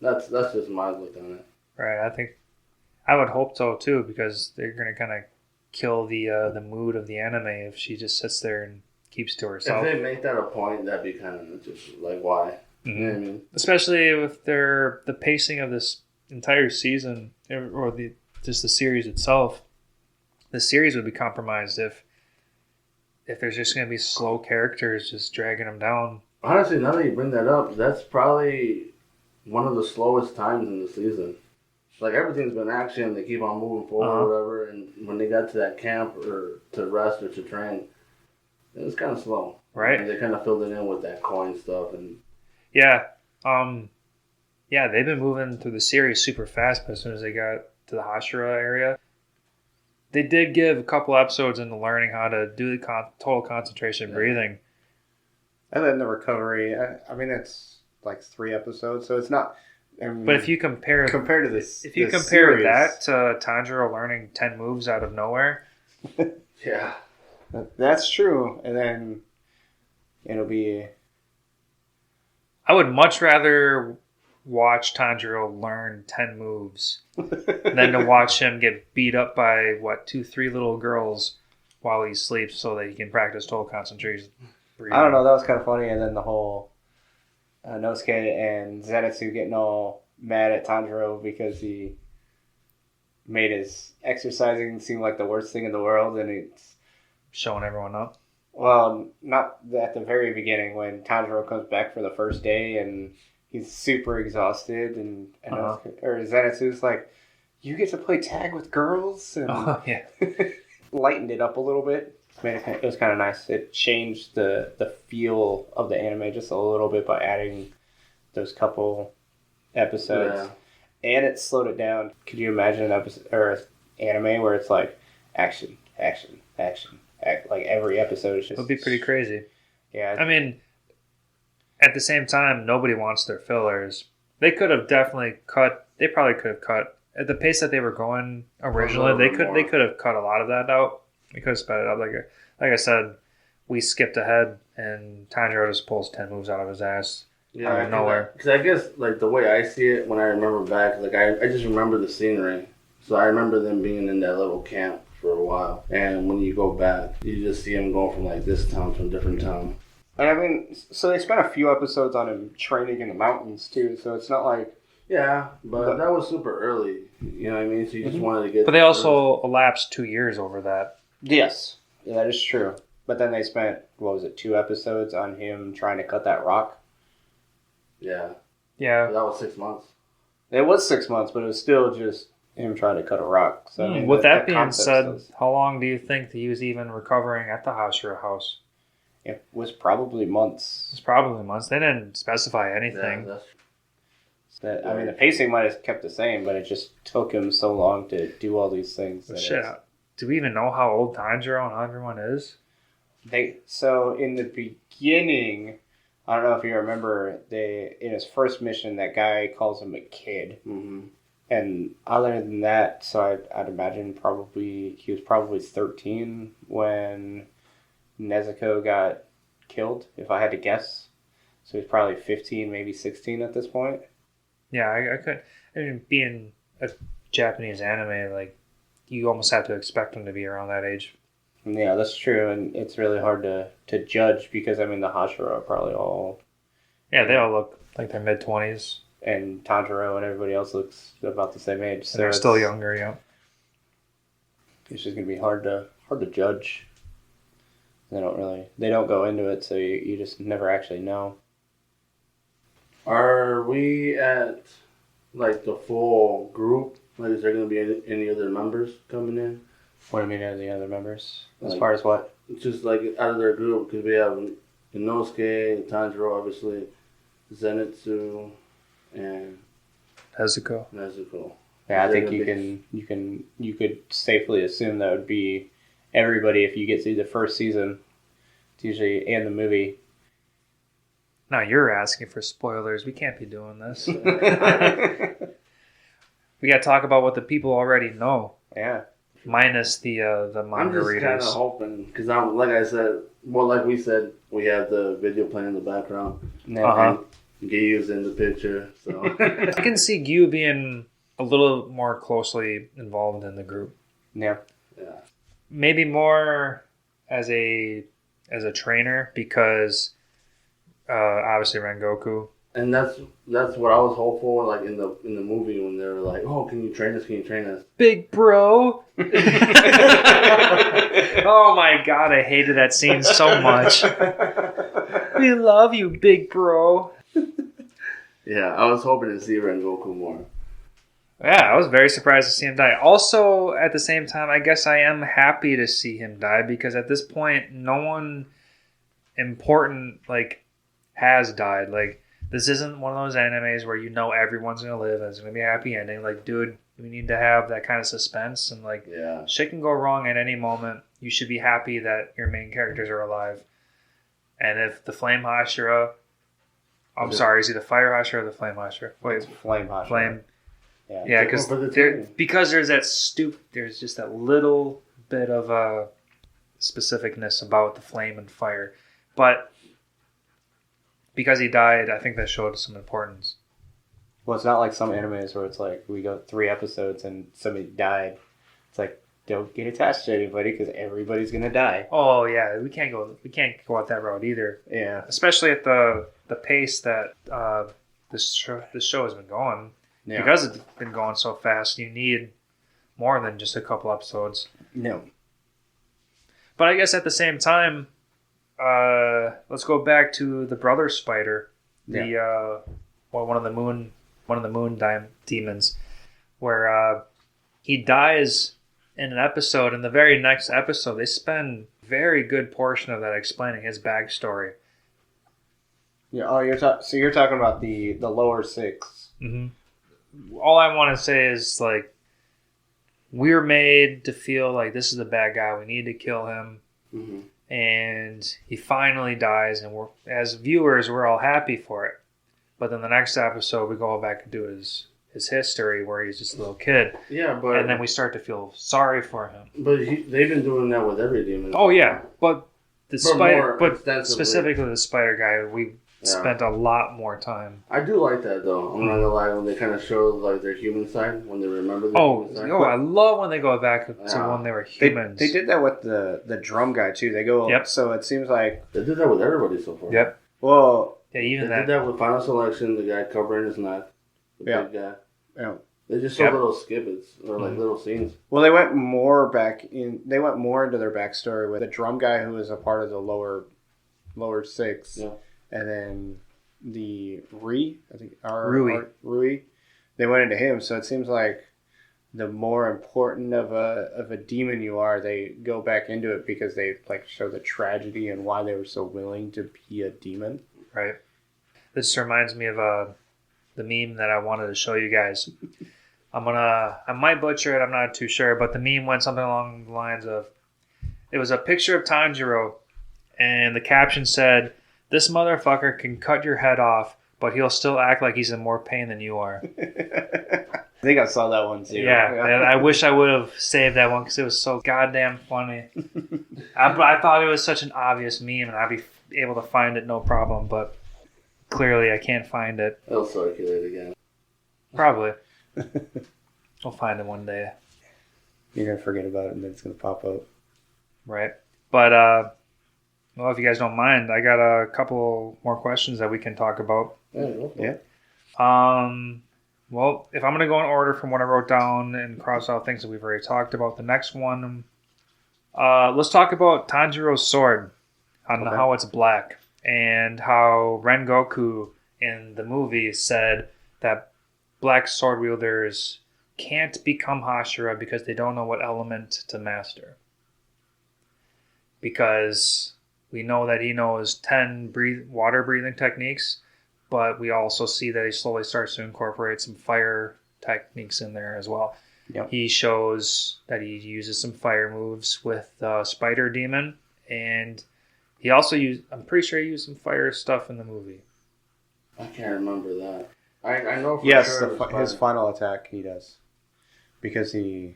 that's just my look on it. Right. I would hope so too, because they're going to kind of kill the mood of the anime if she just sits there and keeps to herself. If they make that a point, that'd be kind of just like, why? Mm-hmm. You know what I mean? Especially with the pacing of this entire season, or just the series itself. The series would be compromised if there's just going to be slow characters just dragging them down. Honestly, now that you bring that up, that's probably one of the slowest times in the season. Like, everything's been action, they keep on moving forward or whatever, and when they got to that camp or to rest or to train, it was kind of slow. Right. And they kind of filled it in with that coin stuff. And Yeah. They've been moving through the series super fast, but as soon as they got to the Hashira area, They did give a couple episodes into learning how to do the total concentration breathing. And then the recovery. I mean, it's like 3 episodes, so it's not. I mean, But if you compare compared to this, if you this compare series, that to Tanjiro learning 10 moves out of nowhere, Yeah. that's true. And then it'll be. I would much rather watch Tanjiro learn 10 moves than to watch him get beat up by 2-3 little girls while he sleeps so that he can practice total concentration breathing. I don't know. That was kind of funny. And then the whole Nosuke and Zenitsu getting all mad at Tanjiro because he made his exercising seem like the worst thing in the world, and it's Showing everyone up. well, not at the very beginning when Tanjiro comes back for the first day and he's super exhausted, and or Zenitsu's like, "You get to play tag with girls," and Oh, yeah. lightened it up a little bit. It was kind of nice. It changed the feel of the anime just a little bit by adding those couple episodes, and it slowed it down. Could you imagine an episode or anime where it's like action, action, action, like every episode is just? It would be pretty crazy. Yeah, I mean, at the same time, nobody wants their fillers. They could have definitely cut. They probably could have cut at the pace that they were going originally. They could have cut a lot of that out. We could have sped it up. Like I said, we skipped ahead, and Tanjiro just pulls 10 moves out of his ass. Yeah, out of nowhere. Because I guess like the way I see it when I remember back, like I just remember the scenery. So I remember them being in that little camp for a while, and when you go back, you just see him going from like this town to a different town. and I mean, so they spent a few episodes on him training in the mountains too. So it's not like Yeah, but that was super early. You know what I mean? So you just wanted to get. But they also elapsed 2 years over that. yes, yeah, that is true. But then they spent 2 episodes on him trying to cut that rock. Yeah, Yeah. that was 6 months. It was 6 months, but it was still just him trying to cut a rock. So I mean, With that the being concept said, was- how long do you think that he was even recovering at the Hashira house? it was probably months. It's probably months. They didn't specify Yeah, anything. that's I mean, the pacing might have kept the same, but it just took him so long to do all these things. But that shit, it's- do we even know how old Tanjiro and everyone is? So in the beginning, I don't know if you remember, in his first mission, that guy calls him a kid. Mm-hmm. And other than that, so I'd imagine he was probably 13 when Nezuko got killed, if I had to guess. So he's probably 15, maybe 16 at this point. Yeah, I could. I mean, being a Japanese anime, like, you almost have to expect him to be around that age. Yeah, that's true, and it's really hard to judge because, I mean, the Hashira are probably all... Yeah, they all look like they're mid-20s. And Tanjiro and everybody else looks about the same age. So they're still younger, yeah. It's just going to be hard to judge. They don't go into it, so you just never actually know. Are we at like the full group? Like, is there going to be any other members coming in? What do you mean, are the other members? As Like- far as what? It's just like out of their group because we have Inosuke, Tanjiro, obviously, Zenitsu, and Nezuko. Nezuko. Yeah, I Is there think gonna you could safely assume that would be everybody if you get through the first season. It's usually and the movie. Now you're asking for spoilers. We can't be doing this. We got to talk about what the people already know, Yeah. minus the I'm manga just kind of readers. hoping because I'm like I said, well, like we said, we have the video playing in the background. Uh-huh. Giyu's in the picture, so I can see Gyu being a little more closely involved in the group. Yeah. yeah. Maybe more as a trainer because obviously Rengoku. And that's what I was hopeful, like in the movie when they were like, "Oh, can you train us? Can you train us?" Big bro. Oh my god, I hated that scene so much. We love you, big bro. Yeah, I was hoping to see Rengoku more. Yeah, I was very surprised to see him die. Also, at the same time, I guess I am happy to see him die because at this point, no one important has died. Like This isn't one of those animes where you know everyone's going to live and it's going to be a happy ending. Like, dude, we need to have that kind of suspense. And, like, shit can go wrong at any moment. You should be happy that your main characters are alive. And if the Flame Hashira... I'm sorry, is he the Fire Hashira or the Flame Hashira? Wait, It's Flame Hashira. Flame. Yeah, because there's there's just that little bit of specificness about the flame and fire. But because he died, I think that showed some importance. Well, it's not like some animes where it's like we go 3 episodes and somebody died. It's like, don't get attached to anybody because everybody's gonna die. Oh yeah, we can't go out that route either. Yeah, especially at the pace that this show has been going. Yeah. Because it's been going so fast, you need more than just a couple episodes. No. But I guess at the same time, let's go back to the brother spider, one of the moon demons, where he dies in an episode. In the very next episode, they spend a very good portion of that explaining his backstory. Yeah. Oh, so you're talking about the lower 6. Mm-hmm. All I want to say is, like, we're made to feel like this is the bad guy. We need to kill him. Mm-hmm. And he finally dies, and as viewers, we're all happy for it. But then the next episode, we go back and do his history, where he's just a little kid. Yeah, but... And then we start to feel sorry for him. But they've been doing that with every demon. Oh, yeah. But specifically the spider guy, we spent a lot more time. I do like that, though. I'm not gonna lie, when they kind of show like their human side, when they remember their human side. I love when they go back to when they were humans. They did that with the drum guy too. They go so it seems like they did that with everybody so far. Yep. Well, yeah, even they did that with Final Selection, the guy covering his neck, the big guy. Yeah. They just saw little snippets or like little scenes. Well, they went more into their backstory with the drum guy who was a part of the lower 6. Yeah. And then the Rui. They went into him, so it seems like the more important of a demon you are, they go back into it because they like show the tragedy and why they were so willing to be a demon. Right. This reminds me of the meme that I wanted to show you guys. I might butcher it, I'm not too sure, but the meme went something along the lines of, it was a picture of Tanjiro, and the caption said, "This motherfucker can cut your head off, but he'll still act like he's in more pain than you are." I think I saw that one too. Yeah. And I wish I would have saved that one because it was so goddamn funny. I thought it was such an obvious meme and I'd be able to find it no problem, but clearly I can't find it. It'll circulate again. Probably. We'll find it one day. You're going to forget about it and then it's going to pop up. Right. But, well, if you guys don't mind, I got a couple more questions that we can talk about. Yeah. Well, if I'm going to go in order from what I wrote down and cross out things that we've already talked about, the next one, let's talk about Tanjiro's sword, on how it's black, and how Rengoku in the movie said that black sword wielders can't become Hashira because they don't know what element to master. Because we know that he knows 10 water breathing techniques, but we also see that he slowly starts to incorporate some fire techniques in there as well. Yep. He shows that he uses some fire moves with Spider Demon, and he also I'm pretty sure he used some fire stuff in the movie. I can't remember that. I know for sure. His final attack he does. Because and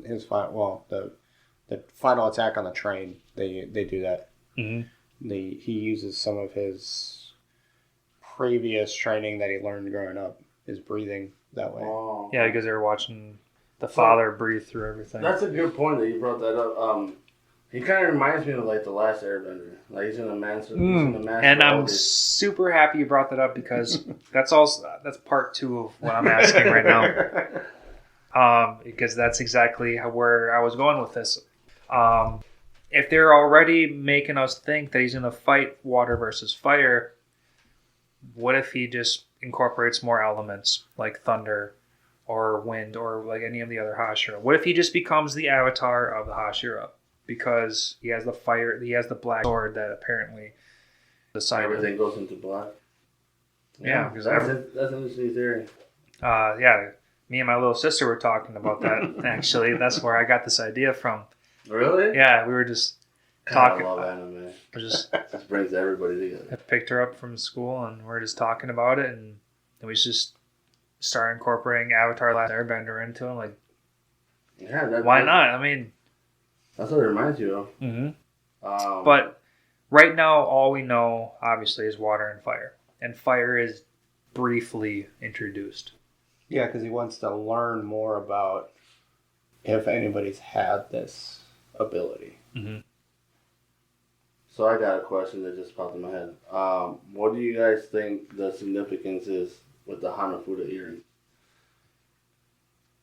his the final attack on the train, they do that. Mm-hmm. He uses some of his previous training that he learned growing up, his breathing that way. Oh. Yeah, because they were watching the father breathe through everything. That's a good point that you brought that up. He kind of reminds me of like the last Airbender. Like he's in a master. And I'm super happy you brought that up because that's part 2 of what I'm asking right now. Because that's exactly where I was going with this. If they're already making us think that he's going to fight water versus fire, what if he just incorporates more elements like thunder or wind or like any of the other Hashira? What if he just becomes the avatar of the Hashira? Because he has the fire, he has the black sword that apparently decided. Everything goes into black. Yeah, because that's an interesting theory. yeah, me and my little sister were talking about that. Actually, that's where I got this idea from. Really? Yeah, we were just God, talking. I love anime. We're just Just brings everybody together. I picked her up from school, and we're just talking about it, and we just started incorporating Avatar: Last Airbender into it. Like, Yeah, why not? I mean, that's what it reminds you of. Mm-hmm. But right now, all we know, obviously, is water and fire. And fire is briefly introduced. Yeah, because he wants to learn more about if anybody's had this ability. Mm-hmm. So I got a question that just popped in my head. What do you guys think the significance is with the Hanafuda earring?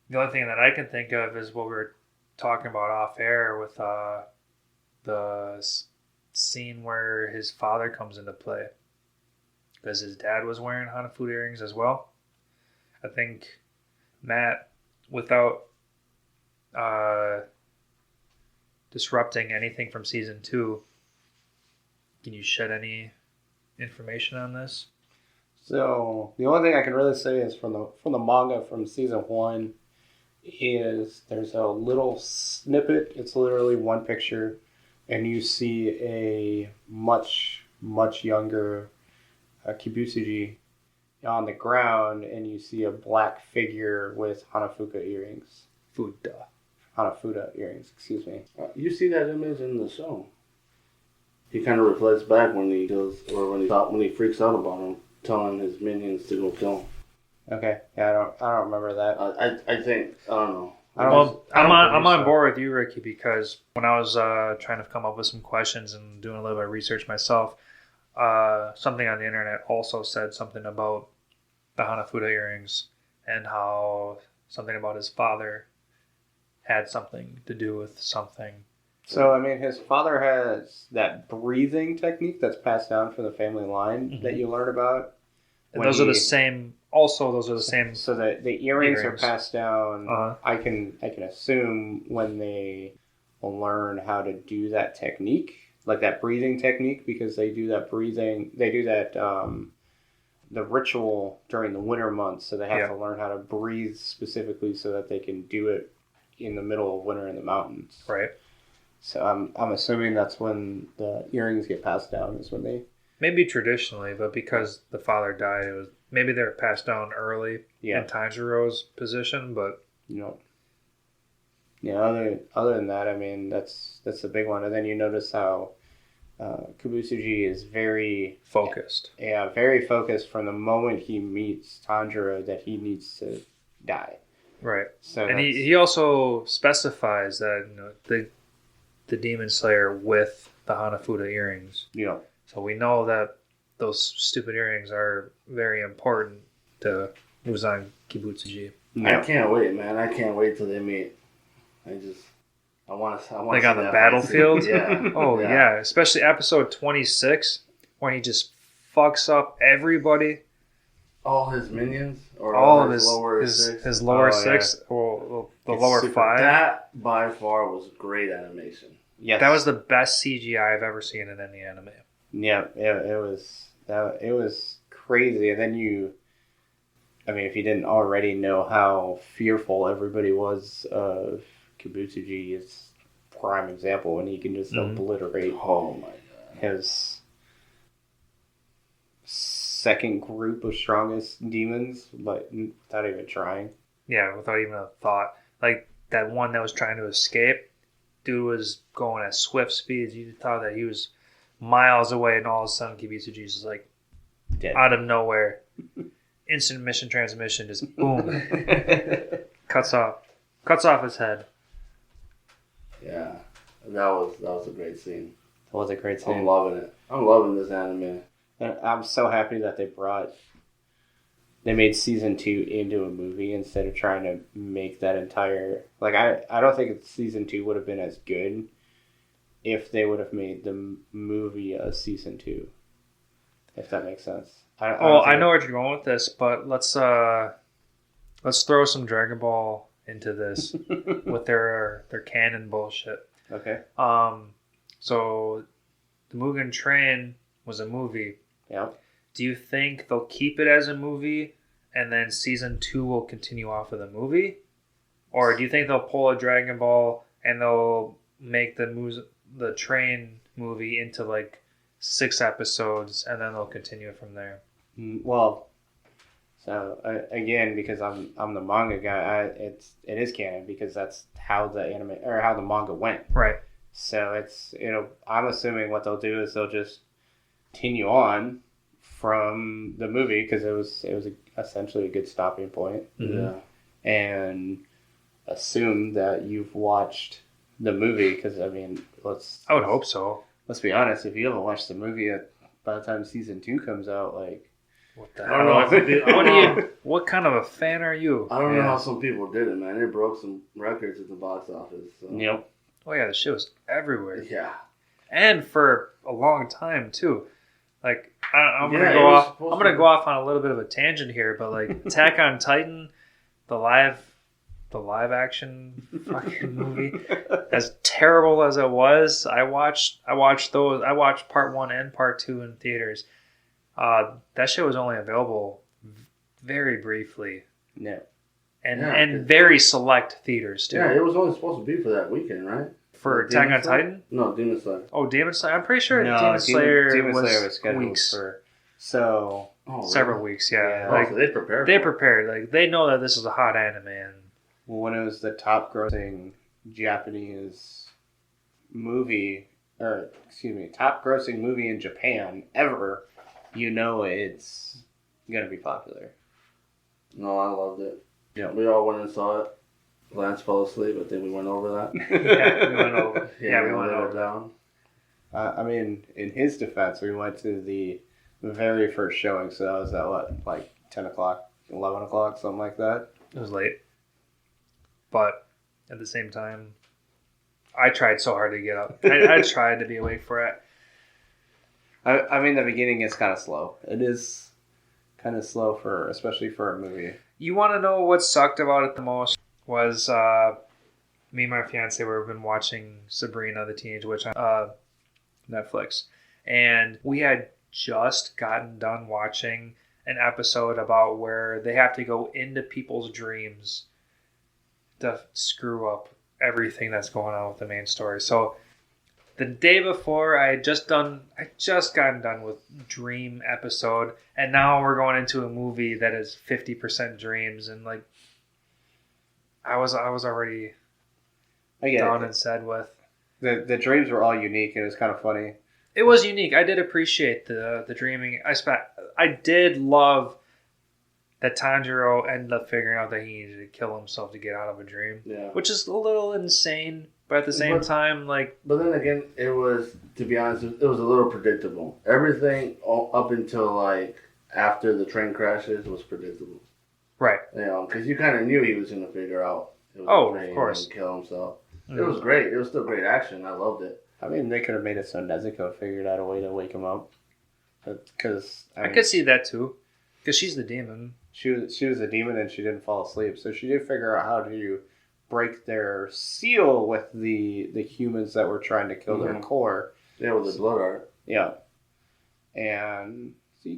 The only thing that I can think of is what we were talking about off air with the scene where his father comes into play. Because his dad was wearing Hanafuda earrings as well. I think Matt, without disrupting anything from season 2, can you shed any information on this? So the only thing I can really say is from the manga from season 1 is there's a little snippet. It's literally one picture, and you see a much younger Kibutsuji on the ground, and you see a black figure with Hanafuda earrings. Hanafuda earrings, excuse me. You see that image in the show. He kind of reflects back when he goes, or when he freaks out about him, telling his minions to go kill him. Okay, yeah, I don't remember that. I think I don't know. I'm on board with you, Ricky, because when I was trying to come up with some questions and doing a little bit of research myself, something on the internet also said something about the Hanafuda earrings and how something about his father had something to do with something. So, I mean, his father has that breathing technique that's passed down from the family line that you learn about. And those are the same. Also, those are the same. So the earrings are passed down. I can assume when they learn how to do that technique, like that breathing technique, because they do that breathing. They do that the ritual during the winter months, so they have to learn how to breathe specifically so that they can do it in the middle of winter in the mountains. Right. So I'm assuming that's when the earrings get passed down. Is when they maybe traditionally, but because the father died, it was maybe they were passed down early in Tanjiro's position. But other than that, I mean that's the big one. And then you notice how Kibutsuji is very focused. Yeah, very focused from the moment he meets Tanjiro that he needs to die. Right. So and he also specifies that the Demon Slayer with the Hanafuda earrings. Yeah. So we know that those stupid earrings are very important to Muzon Kibutsuji. Yeah. I can't wait, man. I can't wait till they meet. I want to like on the battlefield? Yeah. Oh, yeah. Especially episode 26 when he just fucks up everybody. All his minions? Or all of his lower six? His lower six, or the lower 5. That, by far, was great animation. Yes. That was the best CGI I've ever seen in any anime. Yeah, it was crazy. And then if you didn't already know how fearful everybody was of Kibutsuji, it's prime example when he can just obliterate his second group of strongest demons, but without even trying. Yeah, without even a thought. Like that one that was trying to escape, dude was going at swift speeds. You thought that he was miles away, and all of a sudden Kibutsuji's just like dead out of nowhere. Instant mission transmission, just boom, cuts off his head. Yeah, that was a great scene. That was a great scene. I'm loving it. I'm loving this anime. And I'm so happy that they made season 2 into a movie instead of trying to make that entire... Like, I don't think season 2 would have been as good if they would have made the movie a season 2. If that makes sense. I know where you're going with this, but let's throw some Dragon Ball into this with their canon bullshit. Okay. So the Mugen Train was a movie. Yep. Do you think they'll keep it as a movie and then season 2 will continue off of the movie? Or do you think they'll pull a Dragon Ball and they'll make the train movie into like 6 episodes and then they'll continue from there? Well, so again, because I'm the manga guy, it is canon because that's how the anime or how the manga went. Right. So I'm assuming what they'll do is they'll just continue on from the movie because it was essentially a good stopping point. Mm-hmm. Yeah. And assume that you've watched the movie because I would hope so. Let's be honest, if you haven't watched the movie by the time season 2 comes out, like what the I don't know. What kind of a fan are you? I don't know how some people did it, man. It broke some records at the box office. So. Yep. Oh yeah, the shit was everywhere. Yeah. And for a long time too. Like I'm gonna go off on a little bit of a tangent here, but like Attack on Titan, the live action fucking movie, as terrible as it was, I watched part 1 and part 2 in theaters. That shit was only available very briefly. No. And very select theaters too. Yeah, it was only supposed to be for that weekend, right? For Attack on Titan? No, Demon Slayer. Oh, Demon Slayer. I'm pretty sure No, Demon Slayer was scheduled weeks. for Several weeks, yeah. Like, so they prepared. They prepared. Like they know that this is a hot anime. And when it was the top grossing Japanese movie, top grossing movie in Japan ever, it's gonna be popular. No, I loved it. Yeah. We all went and saw it. Lance fell asleep. I think we went over that. Yeah, we went over. We went over down. In his defense, we went to the very first showing, so that was at what, like 10 o'clock, 11 o'clock, something like that. It was late. But at the same time, I tried so hard to get up. I tried to be awake for it. The beginning is kind of slow. It is kind of slow especially for a movie. You want to know what sucked about it the most? Was me and my fiance we've been watching Sabrina the Teenage Witch on Netflix, and we had just gotten done watching an episode about where they have to go into people's dreams to screw up everything that's going on with the main story. So the day before, I just gotten done with dream episode, and now we're going into a movie that is 50% dreams, and like I was already down and sad with. The dreams were all unique, and it was kind of funny. It was unique. I did appreciate the dreaming. I did love that Tanjiro ended up figuring out that he needed to kill himself to get out of a dream. Yeah. Which is a little insane, but at the same time, like... But then again, it was, to be honest, it was a little predictable. Everything up until, like, after the train crashes was predictable. Right. Because you kind of knew he was going to figure out it was of train course. and kill himself. Mm-hmm. It was great. It was still great action. I loved it. They could have made it so Nezuko figured out a way to wake him up. Because I could see that too. Because she's the demon. She was a demon and she didn't fall asleep. So she did figure out how to break their seal with the humans that were trying to kill their core. Yeah, with the blood art. Yeah. And so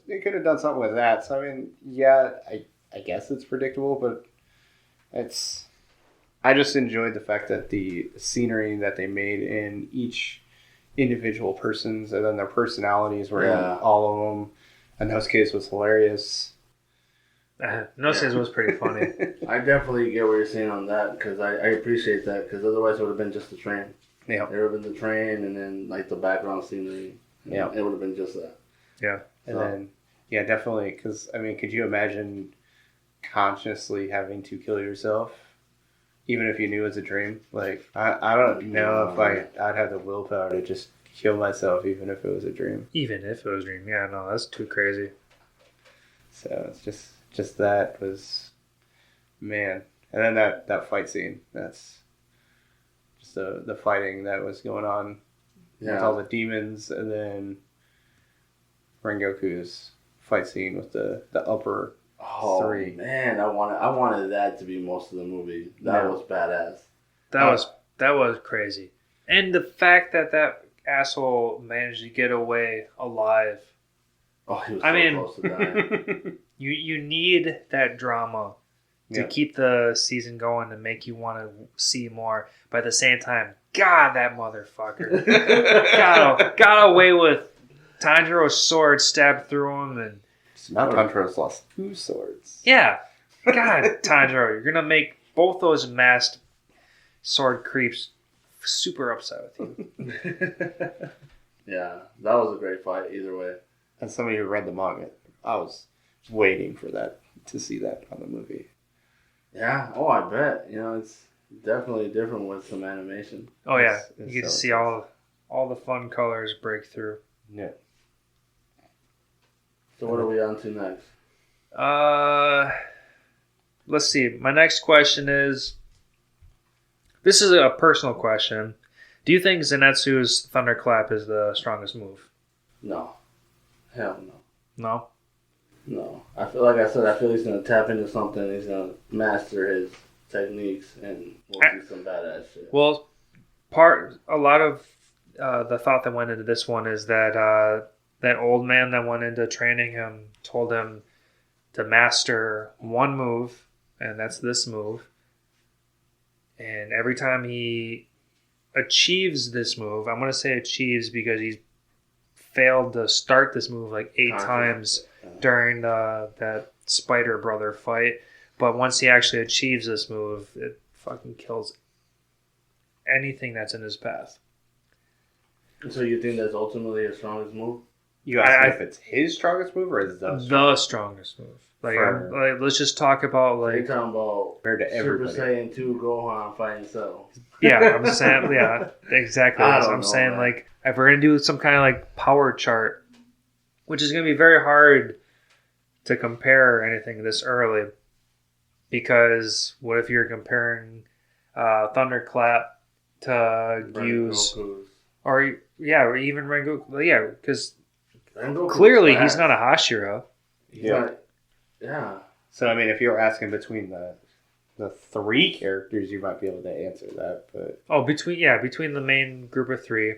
they could have done something with that. So I guess it's predictable, but I just enjoyed the fact that the scenery that they made in each individual person's and then their personalities were in all of them. And Nosuke's was hilarious. Nosuke's was pretty funny. I definitely get what you're saying on that because I appreciate that because otherwise it would have been just the train. Yeah. It would have been the train and then like the background scenery. Yeah. It would have been just that. Yeah. And then, definitely because, could you imagine consciously having to kill yourself? Even if you knew it was a dream? Like, I don't know if I'd have the willpower to just kill myself even if it was a dream. Even if it was a dream. Yeah, no, that's too crazy. So it's just that was, man. And then that fight scene, that's just the fighting that was going on with all the demons, and then Rengoku's fight scene with the upper three. Man, I wanted that to be most of the movie. That was badass. That was crazy. And the fact that asshole managed to get away alive. Oh, he was I so mean- close to dying. You need that drama to keep the season going and make you want to see more. But at the same time, God, that motherfucker got away with Tanjiro's sword stabbed through him, and Now Tanjiro's lost 2 swords. yeah, God, Tanjiro, you're gonna make both those masked sword creeps super upset with you. Yeah, that was a great fight either way. As somebody who read the manga, I was waiting for that to see that on the movie. Yeah, oh, I bet. You know, it's definitely different with some animation. Oh yeah, It's you get to so see all the fun colors break through. Yeah. So what are we on to next? Let's see. My next question is, this is a personal question. Do you think Zenitsu's Thunderclap is the strongest move? No. Hell no. No? No. I feel he's going to tap into something. He's going to master his techniques, and we'll see some badass shit. Well, a lot of the thought that went into this one is that that old man that went into training him told him to master one move, and that's this move. And every time he achieves this move, I'm going to say achieves because he's failed to start this move like 8 times during that Spider Brother fight. But once he actually achieves this move, it fucking kills anything that's in his path. So you think that's ultimately his strongest move? You asked if it's his strongest move or is the strongest move. Like, let's just talk about You're like talking about compared to Super everybody. Saiyan 2 Gohan fighting Cell. yeah, I'm saying yeah, exactly. I don't I'm know, saying man. like if we're gonna do some kind of like power chart, which is gonna be very hard to compare anything this early, because what if you're comparing Thunderclap to Gyu's Rengoku's. or even Rengoku? Yeah, because Rengoku's clearly he's fast. not a Hashira. He's Yeah. not- yeah. So I mean, if you were asking between the 3 characters, you might be able to answer that. But Oh, between the main group of 3,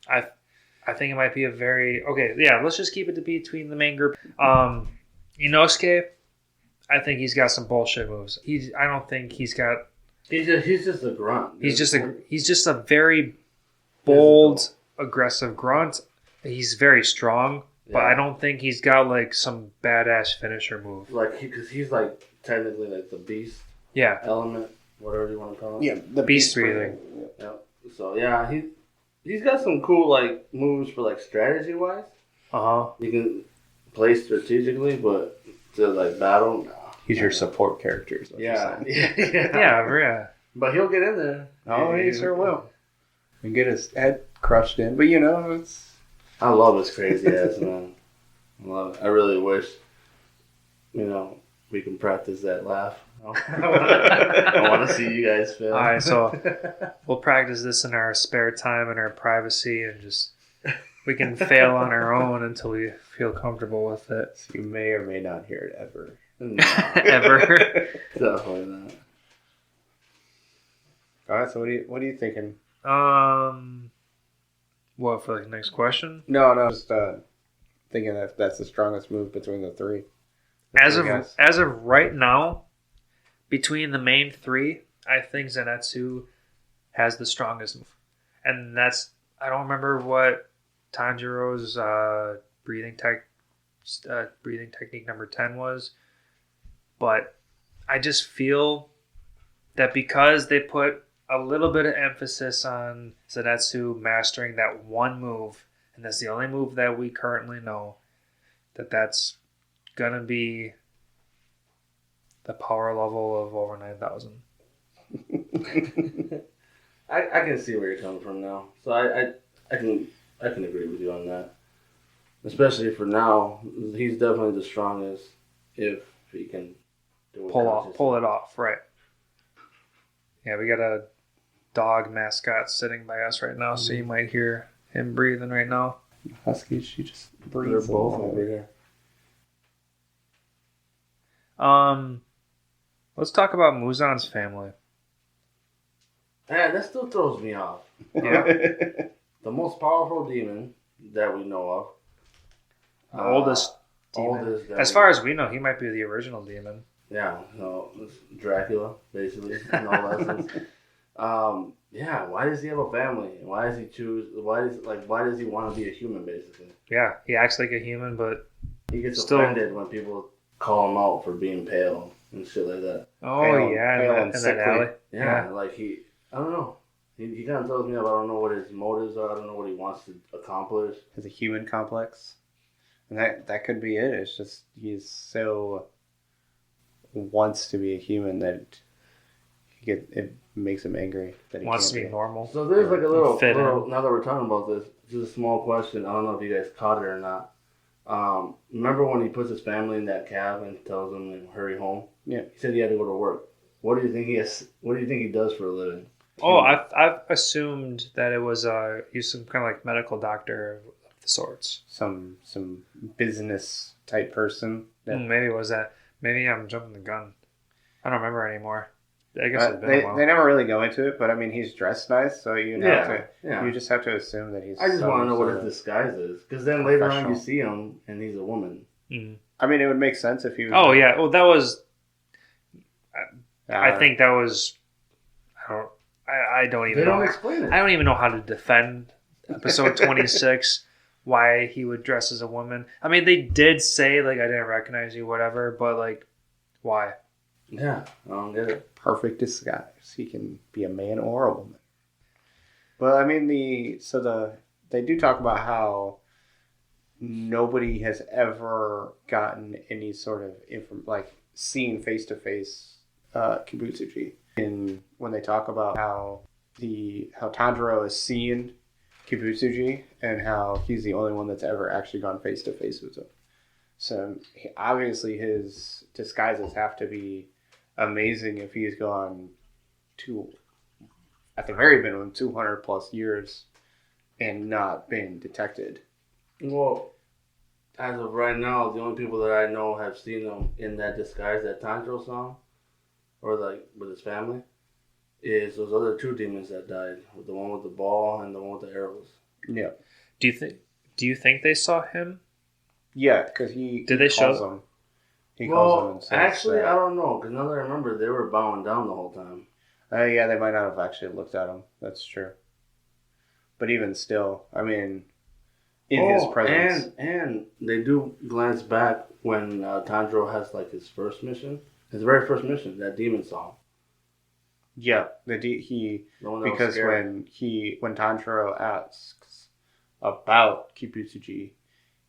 I think it might be a very okay. Yeah, let's just keep it to between the main group. Inosuke, I think he's got some bullshit moves. I don't think he's got. He's just a grunt. He's just a very bold, aggressive grunt. He's very strong, but Yeah. I don't think he's got like some badass finisher move. Like, because he's like technically like the beast Yeah, element, whatever you want to call it. yeah, the Beast breathing. Yeah. So yeah, he's got some cool like moves for like strategy wise. You can play strategically, but to like battle, no. He's your support character. Is what you're Yeah. saying. yeah. But he'll get in there. Oh, he sure will. And get his head crushed in, but you know it's. I love his crazy ass, man. I love it. I really wish, we can practice that laugh. I want to see you guys fail. All right, so we'll practice this in our spare time and our privacy, and just we can fail on our own until we feel comfortable with it. You may or may not hear it ever. No, Ever. definitely not. All right, so what are you thinking? What for the next question? No, just thinking if that's the strongest move between the 3. As of right now, between the main 3, I think Zenitsu has the strongest move, and that's I don't remember what Tanjiro's breathing technique number 10 was, but I just feel that because they put a little bit of emphasis on Zenitsu mastering that one move, and that's the only move that we currently know, that's gonna be the power level of over 9,000. I can see where you're coming from now. So I can agree with you on that. Especially for now, he's definitely the strongest if he can do it Pull it off, right? Yeah, we got a dog mascot sitting by us right now, so you might hear him breathing right now. Husky, she just They're breathes both over over here. Let's talk about Muzan's family. Man, that still throws me off. Yeah. the most powerful demon that we know of. The oldest demon. Oldest As far as we know, he might be the original demon. Yeah, no, it's Dracula, basically, in all lessons. Yeah, why does he have a family? Why does he choose? Why does he want to be a human? Basically, Yeah, he acts like a human, but he gets Still- offended when people call him out for being pale and shit like that. pale in that sickly. alley. Yeah, like I don't know. He kind of tells me I don't know what his motives are. I don't know what he wants to accomplish. Has a human complex, and that could be it. It's just he's so wants to be a human that it makes him angry that he Wants can't to be normal. So there's like a little, Fit in. now that we're talking about this, just a small question. I don't know if you guys caught it or not. Remember when he puts his family in that cab and tells them to hurry home? Yeah. He said he had to go to work. What do you think he does for a living? Oh, I've assumed that it was he's some kind of like medical doctor of the sorts. Some business type person. That, Maybe it was that. Maybe I'm jumping the gun. I don't remember anymore. I guess it's been a while. they never really go into it, but I mean he's dressed nice, so you just have to assume that he's. I just want to know what some his disguise is, because then later on you professional. see him and he's a woman. Mhm. I mean, it would make sense if he was. Oh yeah, well that was. I uh, think that was. I don't They even don't know. explain it. I don't even know how to defend episode 26. Why he would dress as a woman. I mean, they did say like I didn't recognize you, whatever, but like, why? Yeah, I don't get it. perfect disguise. He can be a man or a woman. But I mean, they do talk about how nobody has ever gotten any sort of seen face to face Kibutsuji. And when they talk about how Tanjiro has seen Kibutsuji and how he's the only one that's ever actually gone face to face with him. So obviously his disguises have to be amazing if he's gone at the very minimum 200 plus years and not been detected. Well, as of right now, the only people that I know have seen him in that disguise that Tanjiro saw, or like with his family, is those other two demons that died, the one with the ball and the one with the arrows. Yeah. Do you think they saw him? Yeah, because he Did they calls show them. He calls them and says actually, that, I don't know, because now that I remember, they were bowing down the whole time. yeah, they might not have actually looked at him. That's true. But even still, I mean, in his presence. And they do glance back when Tanjiro has like his very first mission, that demon song. Yeah, The one that was because scary. when Tanjiro asks about Kibutsuji,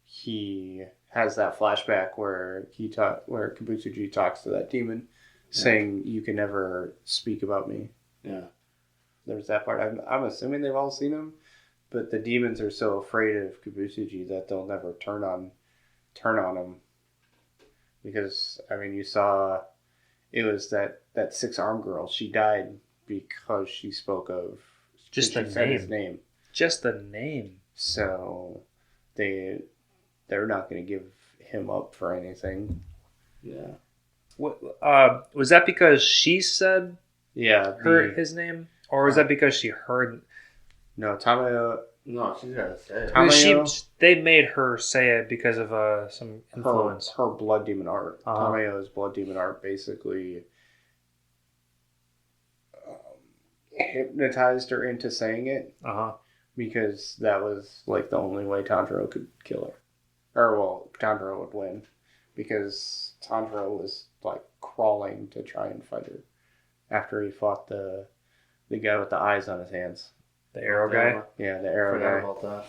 he has that flashback where where Kibutsuji talks to that demon, saying, "You can never speak about me." Yeah. There's that part. I'm assuming they've all seen him, but the demons are so afraid of Kibutsuji that they'll never turn on him. Because I mean, you saw it was that 6-armed girl. She died because she spoke of Just she the said name. his name. Just the name. So they're not going to give him up for anything. Yeah. What was that because she said Yeah, his name, or was that because she heard? no Tamayo. No, she's got to say it. Tamayo- They made her say it because of some influence. Her blood demon art. Uh-huh. Tamayo's blood demon art basically hypnotized her into saying it because that was like the only way Tanjiro could kill her. Or well, Tanjiro would win because Tanjiro was like crawling to try and fight her after he fought the guy with the eyes on his hands. The arrow guy. Yeah, the arrow Forgot guy. about that.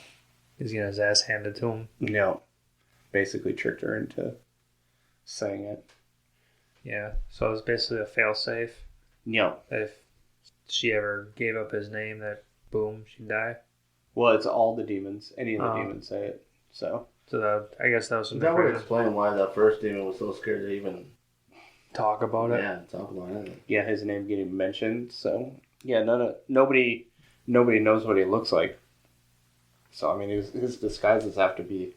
He's getting his ass handed to him. No. Basically tricked her into saying it. Yeah, so it was basically a failsafe. No. That if she ever gave up his name, that boom, she'd die. Well, it's all the demons. Any of the Oh. demons say it. So I guess that was some That would reason explain why that first demon was so scared to even talk about it. talk about it. yeah, his name getting mentioned. So yeah, nobody knows what he looks like. So I mean, his disguises have to be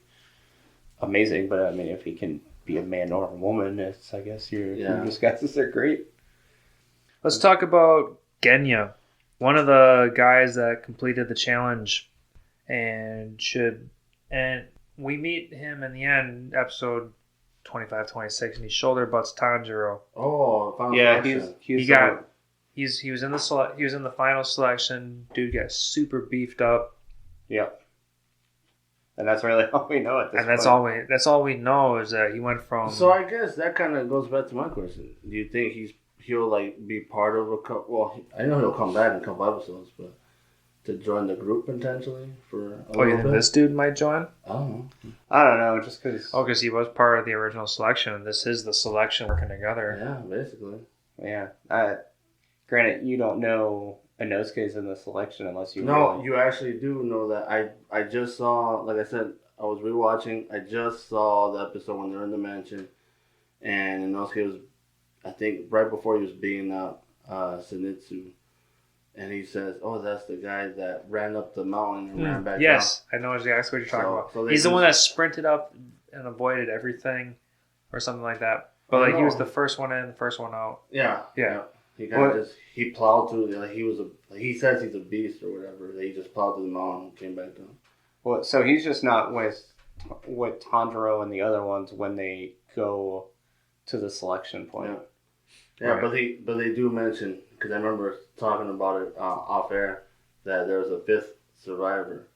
amazing. But I mean, if he can be a man or a woman, I guess your disguises are great. Let's talk about Genya, one of the guys that completed the challenge. and we meet him in the end, episode 25, 26, and he shoulder butts Tanjiro. Oh, final Yeah, selection. He was in the final selection. Dude got super beefed up. Yep. And that's really all we know at this And point. that's all we know is that he went from. So I guess that kind of goes back to my question. Do you think he'll like be part of a couple? Well, I know he'll come back in a couple episodes, but to join the group potentially for a you little think bit? this dude might join? I don't know. I don't know, just because. Oh, because he was part of the original selection, and this is the selection working together. Yeah, basically. Yeah. Granted, you don't know Inosuke's in the selection unless you. No, really... you actually do know that. I just saw, like I said, I was rewatching. I just saw the episode when they're in the mansion, and Inosuke was, I think, right before he was beating up Zenitsu, and he says, "Oh, that's the guy that ran up the mountain and ran back Yes, I know exactly what you're talking about. So He's the one that sprinted up and avoided everything, or something like that. But like he was the first one in, first one out. Yeah. He kind of he plowed through. Like he says he's a beast or whatever. He just plowed through the mountain and came back down. Well, so he's just not with Tanjiro and the other ones when they go to the selection point. Yeah, right. but they do mention, because I remember talking about it off air, that there was a fifth survivor.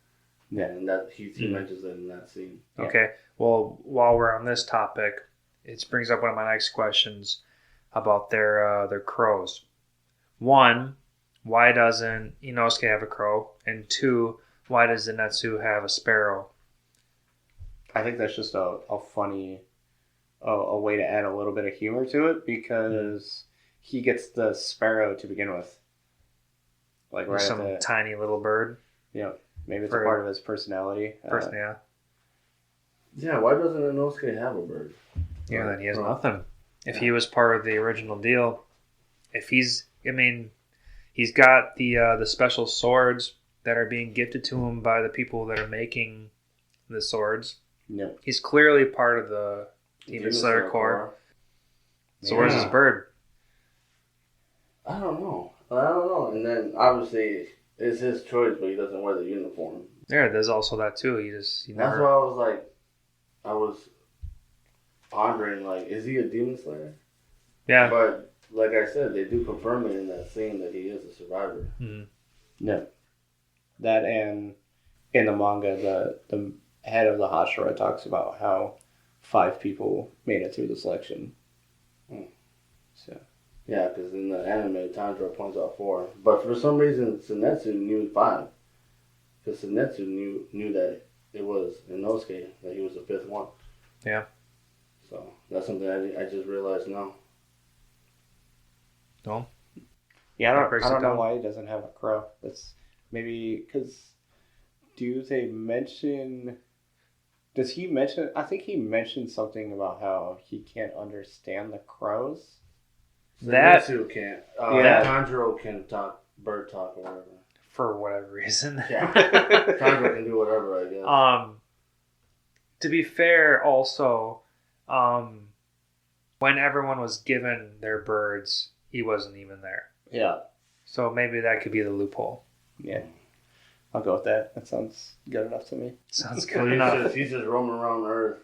Yeah, and that he mentions it in that scene. Okay, well, while we're on this topic, it brings up one of my next questions about their crows. One, why doesn't Inosuke have a crow? And two, why does Zenitsu have a sparrow? I think that's just a funny a way to add a little bit of humor to it, because he gets the sparrow to begin with. Like right some tiny little bird. Yeah, maybe it's a part of his personality. Yeah. Yeah, why doesn't Inosuke have a bird? Yeah, then he has nothing. If he was part of the original deal, he's got the special swords that are being gifted to him by the people that are making the swords. Yep. He's clearly part of the Demon Slayer Corps. So where's his bird? I don't know. And then obviously it's his choice, but he doesn't wear the uniform. Yeah, there's also that too. That's why I was pondering, like, is he a Demon Slayer? Yeah. But like I said, they do confirm it in that scene that he is a survivor. Mm-hmm. No. That, and in the manga, the head of the Hashira talks about how 5 people made it through the selection. So. Yeah, because in the anime, Tanjiro points out 4. But for some reason, Zenitsu knew 5. Because Zenitsu knew that it was Inosuke, that he was the 5th one. Yeah. So that's something I just realized now. No. Yeah, I don't know why he doesn't have a crow. That's maybe because does he mention? I think he mentioned something about how he can't understand the crows. Zenitsu can't. Tanjiro can talk, bird talk, or whatever. For whatever reason. Yeah. Tanjiro can do whatever, I guess. To be fair, also, when everyone was given their birds, he wasn't even there. Yeah. So maybe that could be the loophole. Yeah. I'll go with that. That sounds good enough to me. Sounds good enough. He's just roaming around Earth,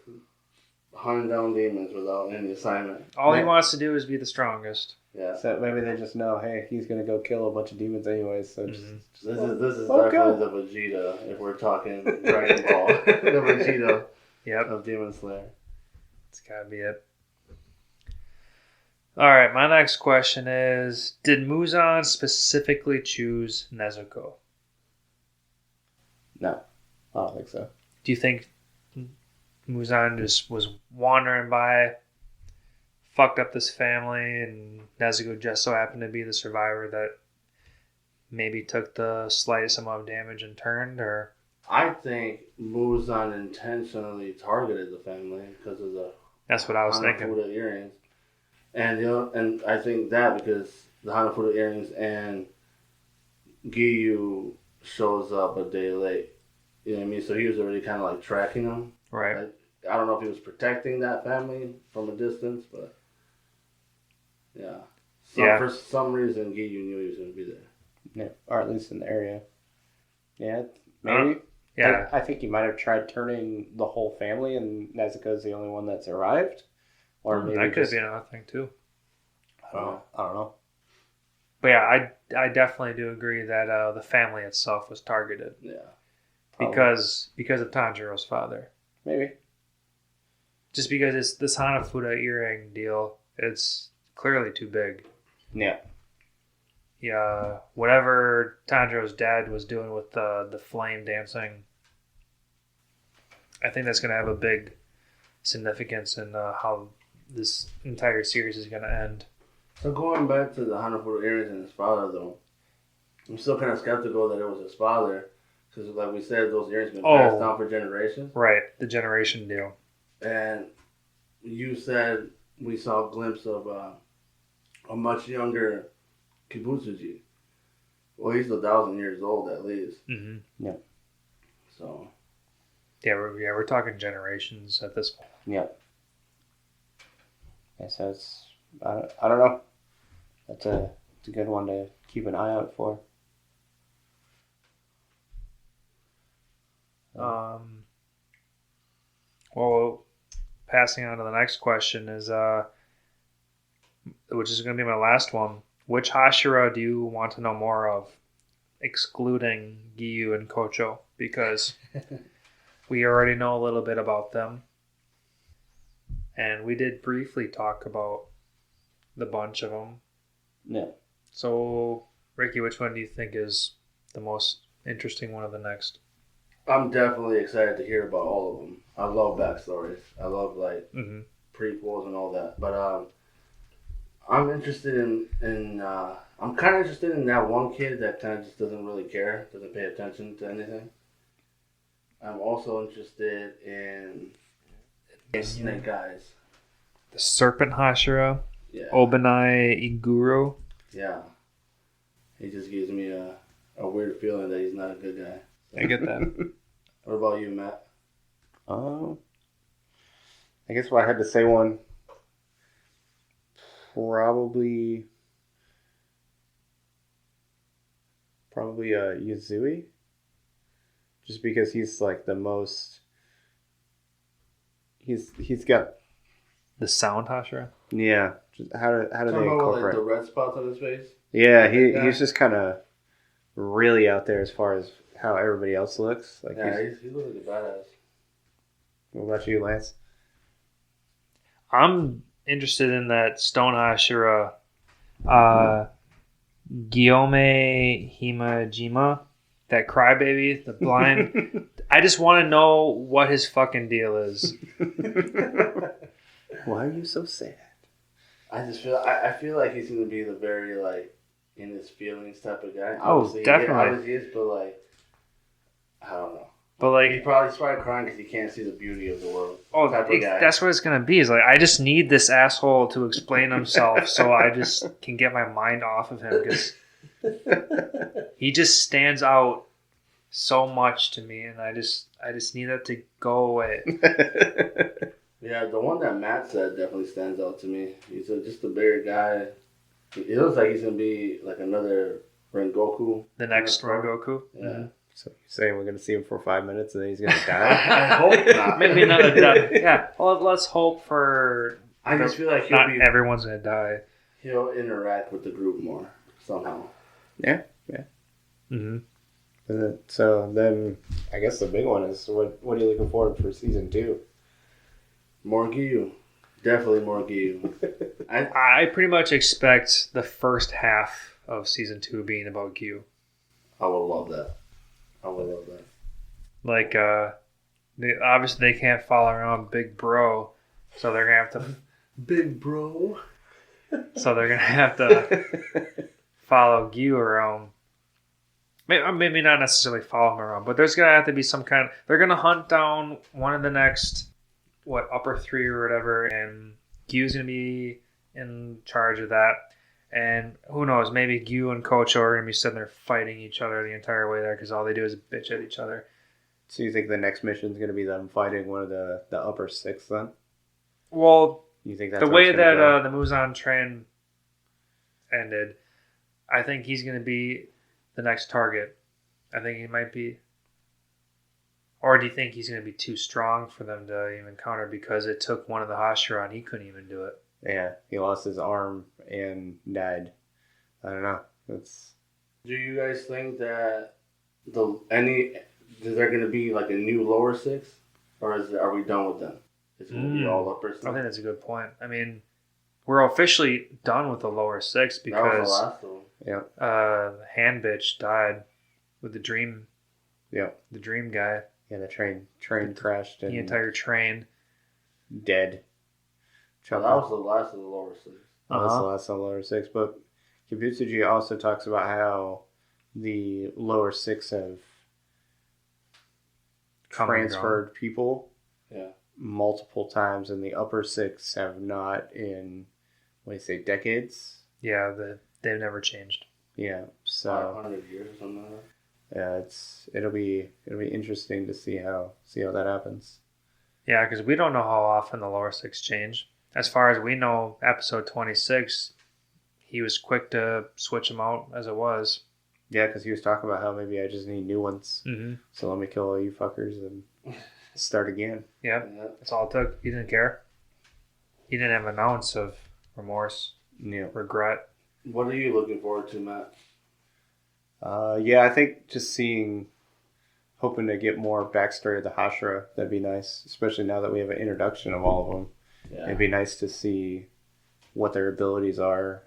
hunting down demons without any assignment. All he wants to do is be the strongest. Yeah. So maybe they just know, hey, he's going to go kill a bunch of demons anyways. So this is definitely the Vegeta, if we're talking Dragon Ball. The Vegeta of Demon Slayer. It's got to be it. All right, my next question is, did Muzon specifically choose Nezuko? No, I don't think so. Do you think Muzon just was wandering by, fucked up this family, and Nezuko just so happened to be the survivor that maybe took the slightest amount of damage and turned? Or I think Muzon intentionally targeted the family because of the that's what I was thinking. Hanafuda earrings. And I think that because the Hanafuda earrings and Giyu shows up a day late. You know what I mean? So he was already kind of like tracking them. Right. I don't know if he was protecting that family from a distance, but yeah. For some reason, Giyu knew he was going to be there. Yeah, or at least in the area. Yeah, maybe. Yeah. I think he might have tried turning the whole family, and Nezuko's the only one that survived. Or maybe that could just, be another thing too. I don't know. But yeah, I definitely do agree that the family itself was targeted. Yeah. Probably. Because of Tanjiro's father. Maybe. Just because it's this Hanafuda earring deal, it's clearly too big. Yeah. Yeah, whatever Tanjiro's dad was doing with the flame dancing, I think that's going to have a big significance in how this entire series is going to end. So going back to the Hanafuda earrings and his father, though, I'm still kind of skeptical that it was his father. Because like we said, those earrings have been passed down for generations. Right, the generation deal. And you said we saw a glimpse of a much younger Kibutsuji. Well, he's 1,000 years old at least. Mm-hmm. Yeah. So. Yeah, we're talking generations at this point. Yeah. Yeah, so it's, I don't know. It's a good one to keep an eye out for. Well, passing on to the next question is, which is going to be my last one. Which Hashira do you want to know more of, excluding Giyu and Kocho? Because we already know a little bit about them. And we did briefly talk about the bunch of them. Yeah. So, Ricky, which one do you think is the most interesting one of the next? I'm definitely excited to hear about all of them. I love backstories. I love prequels and all that. But I'm interested in I'm kind of interested in that one kid that kind of just doesn't really care, doesn't pay attention to anything. I'm also interested in Snake Eyes. The Serpent Hashira, Yeah. Obanai Iguro. Yeah. He just gives me a weird feeling that he's not a good guy. I get that. What about you, Matt? I guess if I had to say one, probably Yuzui. Just because he's like the most. He's got The Sound Hashira. Yeah. Just how do they incorporate incorporate? the red spots on his face? Yeah, he's just kind of really out there as far as how everybody else looks. Like Yeah, he looks like a badass. What about you, Lance? I'm interested in that Stone Hashira, Guillaume Himajima, that crybaby, the blind. I just want to know what his fucking deal is. Why are you so sad? I feel like he's gonna be the very like in his feelings type of guy. Oh, Obviously, definitely. Obviously, he is, but like I don't know. But like, He's probably crying because he can't see the beauty of the world. oh, type of guy. that's what it's gonna be. Is like, I just need this asshole to explain himself, so I just can get my mind off of him because he just stands out so much to me, and I just need that to go away. Yeah, the one that Matt said definitely stands out to me. He's just a bigger guy. He looks like he's gonna be like another Rengoku. The next Rengoku. Yeah. Mm-hmm. So you're saying we're gonna see him for 5 minutes and then he's gonna die? I hope not. Maybe not a death. Yeah. Well, let's hope for. I just feel like not everyone's gonna die. He'll interact with the group more somehow. Yeah. Mm-hmm. So then, I guess the big one is what are you looking forward for season 2? More Giyu. Definitely more Giyu. I pretty much expect the first half of season 2 being about Gyu. I would love that. Like, obviously they can't follow around Big Bro, so they're gonna have to. Big Bro. So they're gonna have to follow Gyu around. Maybe not necessarily follow him around, but there's gonna have to be some kind. They're gonna hunt down one of the next, upper 3 or whatever, and Gyu's gonna be in charge of that. And who knows, maybe Gyu and Kocho are gonna be sitting there fighting each other the entire way there because all they do is bitch at each other. So you think the next mission is going to be them fighting one of the upper 6 then? Well, You think that's the how way it's gonna that go? the Muzon train ended, I think he's going to be the next target. I think he might be. Or do you think he's going to be too strong for them to even counter because it took one of the Hashira and he couldn't even do it? Yeah, he lost his arm and died. I don't know. It's. Do you guys think that is there going to be like a new lower six, or are we done with them? Is it going to be all upper six? I think that's a good point. I mean, we're officially done with the lower six because that was the last one. Yeah. Hand bitch died with the dream. Yeah. The dream guy. Yeah, the train crashed and The entire train. dead. So that was the last of the lower six. That was the last of the lower six. But Kibutsuji also talks about how the lower six have transferred people multiple times, and the upper six have not in, decades? Yeah, they've never changed. Yeah, so 500 years or something like that. Yeah, it'll be interesting to see how that happens. Yeah, because we don't know how often the lower six change. As far as we know, episode 26, he was quick to switch them out as it was. Yeah, because he was talking about how maybe I just need new ones. Mm-hmm. So let me kill all you fuckers and start again. Yeah, that's all it took. He didn't care. He didn't have an ounce of remorse, regret. What are you looking forward to, Matt? Yeah, I think just hoping to get more backstory of the Hashira. That'd be nice, especially now that we have an introduction of all of them. Yeah. It'd be nice to see what their abilities are,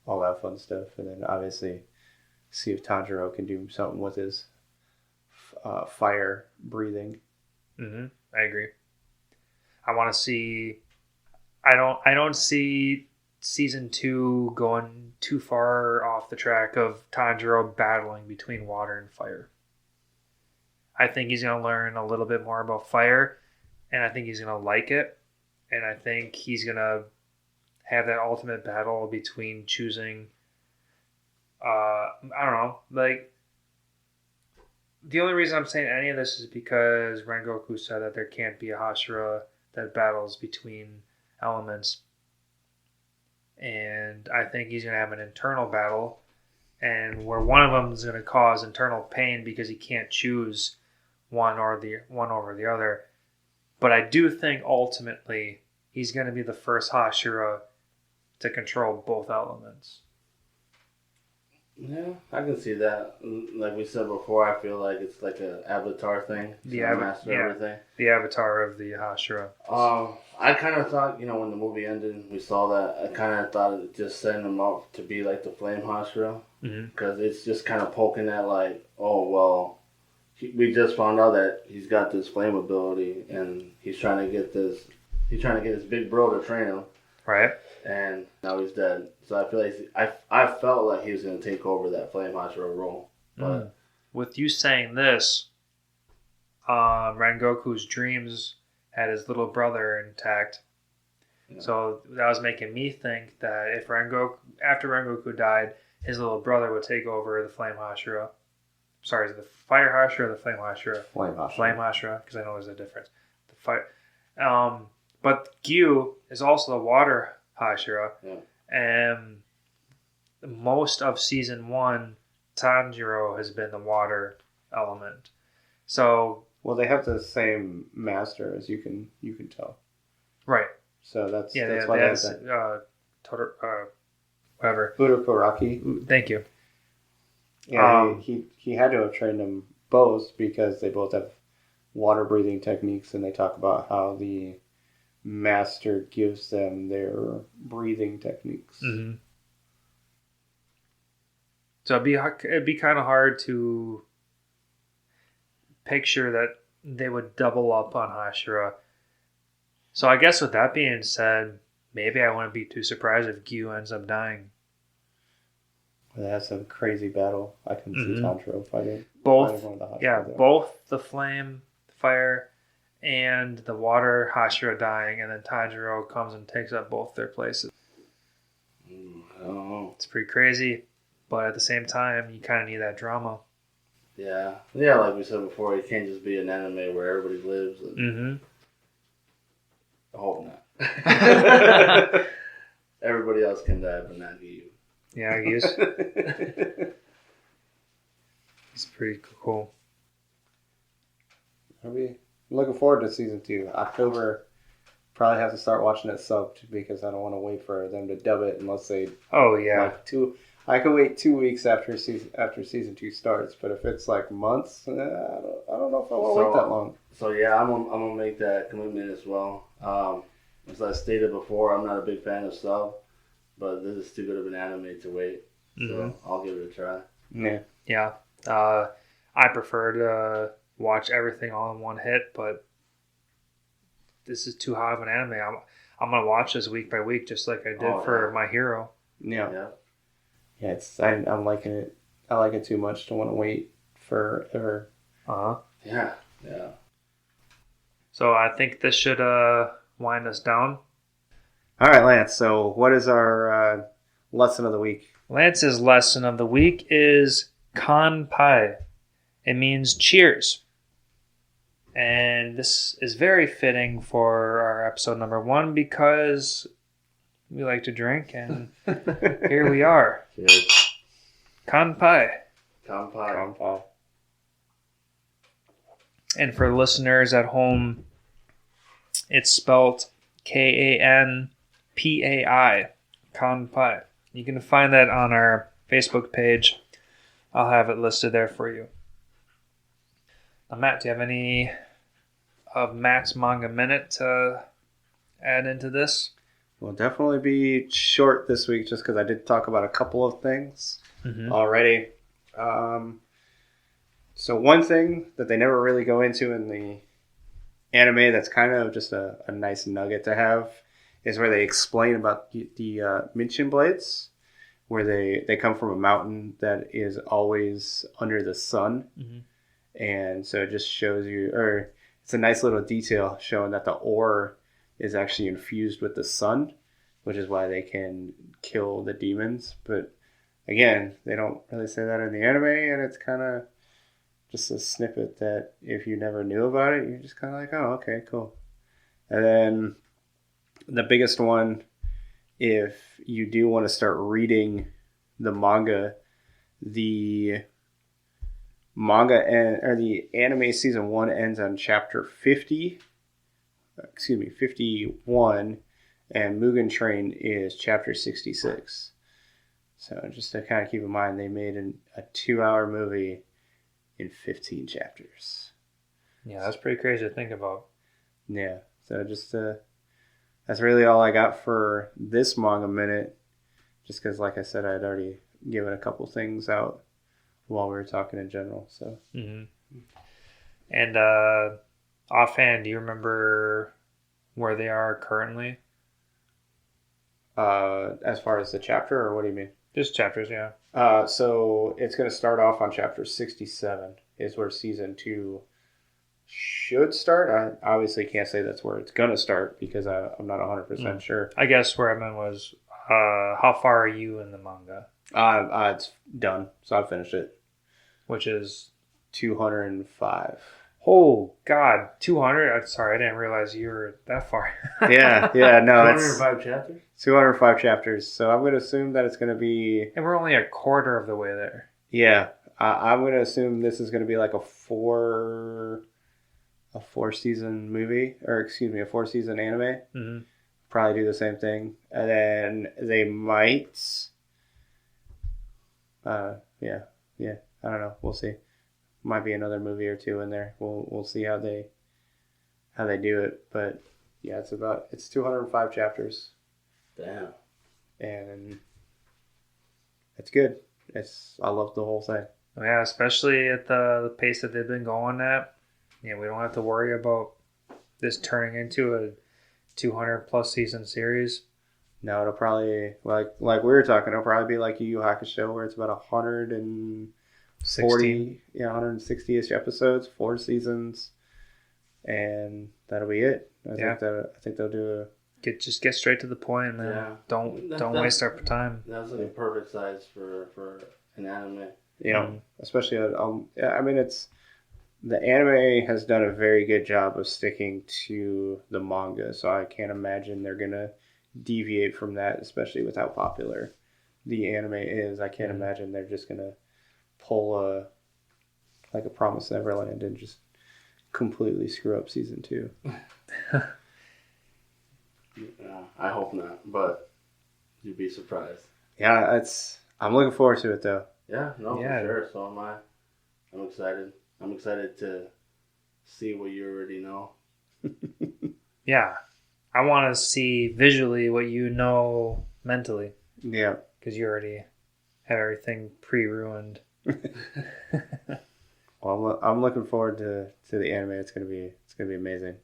all that fun stuff, and then obviously see if Tanjiro can do something with his fire breathing. Mm-hmm. I agree. I want to see. I don't see season 2 going too far off the track of Tanjiro battling between water and fire. I think he's going to learn a little bit more about fire, and I think he's going to like it, and I think he's going to have that ultimate battle between choosing, I don't know, like, the only reason I'm saying any of this is because Rengoku said that there can't be a Hashira that battles between elements. And I think he's going to have an internal battle, and where one of them is going to cause internal pain because he can't choose one over the other. But I do think ultimately he's going to be the first Hashira to control both elements. Yeah, I can see that. Like we said before, I feel like it's like an avatar thing. Everything. The avatar of the Hashira. I kind of thought, when the movie ended, we saw that. I kind of thought it just setting him up to be like the Flame Hashira, because it's just kind of poking at like, oh well, we just found out that he's got this flame ability, and he's trying to get his big bro to train him. Right. And now he's dead. So I feel like I felt like he was going to take over that Flame Hashira role. But with you saying this, Rengoku's dreams had his little brother intact. Yeah. So that was making me think that if after Rengoku died, his little brother would take over the Flame Hashira. Sorry, is it the Fire Hashira or the Flame Hashira? Flame Hashira. Flame Hashira, because I know there's a difference. The fire. But Gyu is also the Water Hashira. Yeah. And most of season 1, Tanjiro has been the water element. So, well, they have the same master, as you can tell. Right. So that's why they have whatever. Urokoraki. Thank you. Yeah, he had to have trained them both because they both have water breathing techniques, and they talk about how the master gives them their breathing techniques. Mm-hmm. So it'd be kind of hard to picture that they would double up on Hashira. So I guess with that being said, maybe I wouldn't be too surprised if Gyu ends up dying. Well, that's a crazy battle. I can see Tanjiro fighting. Both the flame, fire, and the water Hashira dying, and then Tanjiro comes and takes up both their places. Oh. It's pretty crazy, but at the same time, you kind of need that drama. Yeah, like we said before, it can't just be an anime where everybody lives. I hope not. Everybody else can die, but not you. Yeah, I guess. It's pretty cool. I'm looking forward to season 2. October, probably have to start watching it subbed because I don't want to wait for them to dub it unless they. Oh yeah. Like 2. I can wait 2 weeks after season 2 starts, but if it's like months, I don't know if I want to wait that long. So yeah, I'm gonna make that commitment as well. As I stated before, I'm not a big fan of sub, but this is too good of an anime to wait. So I'll give it a try. Yeah. Yeah. I prefer to watch everything all in one hit, but this is too hot of an anime. I'm gonna watch this week by week, just like I did for My Hero. Yeah. Yeah, I'm liking it. I like it too much to want to wait forever. Yeah. So I think this should wind us down. All right, Lance. So what is our lesson of the week? Lance's lesson of the week is kanpai. It means cheers. And this is very fitting for our episode number 1 because we like to drink, and here we are. Cheers. Kanpai. Kanpai. And for listeners at home, it's spelled Kanpai. Kanpai. You can find that on our Facebook page. I'll have it listed there for you. Now, Matt, do you have any of Matt's manga minute to add into this? We'll definitely be short this week just because I did talk about a couple of things already. So one thing that they never really go into in the anime that's kind of just a nice nugget to have is where they explain about the Minchin blades, where they come from a mountain that is always under the sun. And so it just shows you, or it's a nice little detail showing that the ore is actually infused with the sun, which is why they can kill the demons. But again, they don't really say that in the anime, and it's kind of just a snippet that if you never knew about it, you're just kind of like, oh, okay, cool. And then the biggest one, if you do want to start reading the manga, the anime season 1 ends on chapter 51, and Mugen Train is chapter 66. So just to kind of keep in mind, they made a 2-hour movie in 15 chapters. Yeah, that's pretty crazy to think about. Yeah, so just that's really all I got for this manga minute, just because, like I said, I'd already given a couple things out while we were talking in general. So, And offhand, do you remember where they are currently? as far as the chapter, or what do you mean? Just chapters, yeah. So it's going to start off on chapter 67 is where season 2 should start. I obviously can't say that's where it's going to start because I'm not 100% sure. I guess where I meant was, how far are you in the manga? It's done, so I've finished it. Which is 205. Oh God, 200. Sorry, I didn't realize you were that far. No, 205 chapters. 205 chapters. So I'm going to assume that it's going to be, and we're only a quarter of the way there. Yeah, I'm going to assume this is going to be like a four season movie, or excuse me, a 4-season anime. Mm-hmm. Probably do the same thing, and then they might. I don't know. We'll see. Might be another movie or two in there. We'll see how they do it. But yeah, it's 205 chapters. Damn. And it's good. I love the whole thing. Yeah, especially at the pace that they've been going at. Yeah, we don't have to worry about this turning into a 200 plus season series. No, it'll probably, like we were talking, it'll probably be like Yu Yu Hakusho, where it's about 140, 160-ish episodes, 4 seasons, and that'll be it. I think they'll do Just get straight to the point, man. Yeah. Don't waste our time. That's like a perfect size for an anime. Yeah, especially the anime has done a very good job of sticking to the manga, so I can't imagine they're gonna deviate from that, especially with how popular the anime is. I can't imagine they're just gonna pull a Promised Neverland and just completely screw up season 2. Yeah, I hope not, but you'd be surprised. Yeah, I'm looking forward to it though. Yeah, no, Yeah. for sure. So am I. I'm excited. I'm excited to see what you already know. Yeah. I want to see visually what you know mentally. Yeah. Because you already have everything pre-ruined. Well, I'm looking forward to the anime. It's gonna be amazing.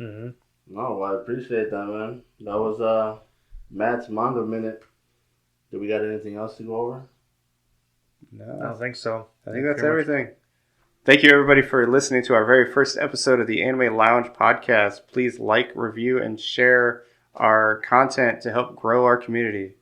Mm-hmm. No, well, I appreciate that, man. That was Matt's manga minute. Do we got anything else to go over? No, I don't think so. I think that's everything. Thank you, everybody, for listening to our very first episode of the Anime Lounge podcast. Please like, review, and share our content to help grow our community.